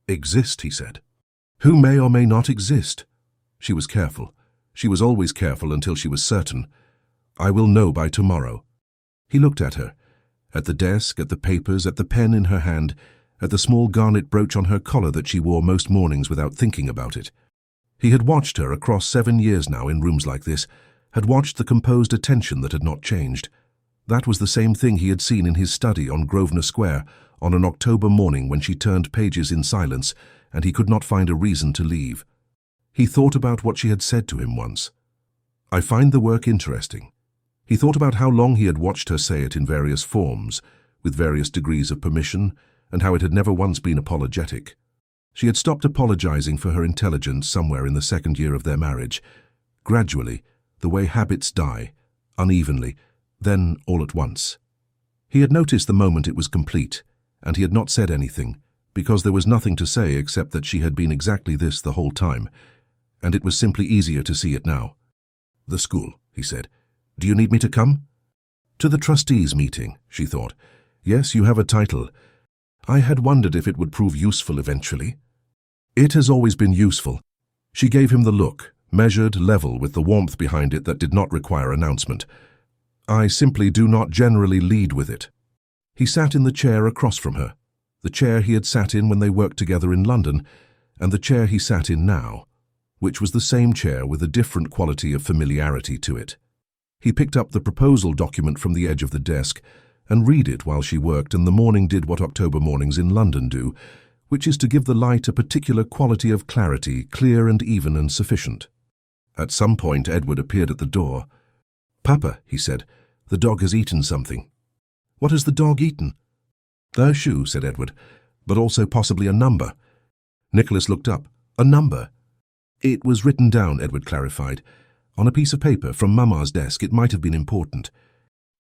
exist," he said. "Who may or may not exist." She was careful. She was always careful until she was certain. "I will know by tomorrow." He looked at her, at the desk, at the papers, at the pen in her hand, at the small garnet brooch on her collar that she wore most mornings without thinking about it. He had watched her across 7 years now in rooms like this, had watched the composed attention that had not changed. That was the same thing he had seen in his study on Grosvenor Square on an October morning when she turned pages in silence and he could not find a reason to leave. He thought about what she had said to him once. "I find the work interesting." He thought about how long he had watched her say it in various forms, with various degrees of permission, and how it had never once been apologetic. She had stopped apologizing for her intelligence somewhere in the 2nd year of their marriage, gradually, the way habits die, unevenly, then all at once. He had noticed the moment it was complete, and he had not said anything, because there was nothing to say except that she had been exactly this the whole time, and it was simply easier to see it now. "The school," he said. "Do you need me to come?" "To the trustees' meeting," she thought. "Yes, you have a title. I had wondered if it would prove useful eventually." "It has always been useful." She gave him the look, measured, level, with the warmth behind it that did not require announcement. "I simply do not generally lead with it." He sat in the chair across from her, the chair he had sat in when they worked together in London, and the chair he sat in now, which was the same chair with a different quality of familiarity to it. He picked up the proposal document from the edge of the desk and read it while she worked, and the morning did what October mornings in London do, which is to give the light a particular quality of clarity, clear and even and sufficient. At some point Edward appeared at the door. "Papa," he said, "the dog has eaten something." "What has the dog eaten?" "A shoe," said Edward, "but also possibly a number." Nicholas looked up. "A number?" "It was written down," Edward clarified, "on a piece of paper from Mamma's desk. It might have been important."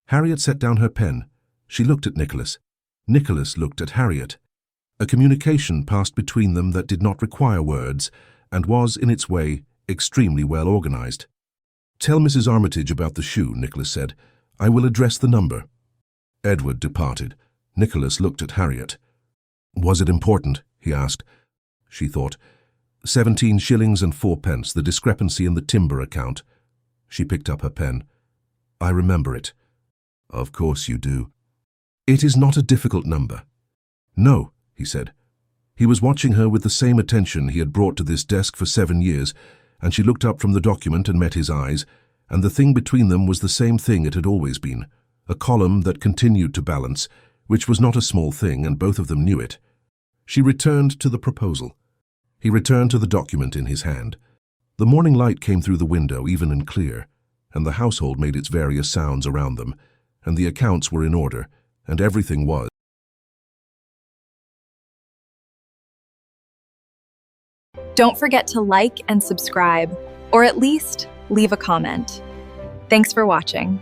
Harriet set down her pen. She looked at Nicholas. Nicholas looked at Harriet. A communication passed between them that did not require words, and was, in its way, extremely well organized. "Tell Mrs. Armitage about the shoe," Nicholas said. "I will address the number." Edward departed. Nicholas looked at Harriet. "Was it important?" he asked. She thought. 17 shillings and 4 pence, the discrepancy in the timber account. She picked up her pen. "I remember it." "Of course you do." "It is not a difficult number." "No," he said. He was watching her with the same attention he had brought to this desk for 7 years, and she looked up from the document and met his eyes, and the thing between them was the same thing it had always been, a column that continued to balance, which was not a small thing, and both of them knew it. She returned to the proposal. He returned to the document in his hand. The morning light came through the window, even and clear, and the household made its various sounds around them, and the accounts were in order, and everything was. Don't forget to like and subscribe, or at least leave a comment. Thanks for watching.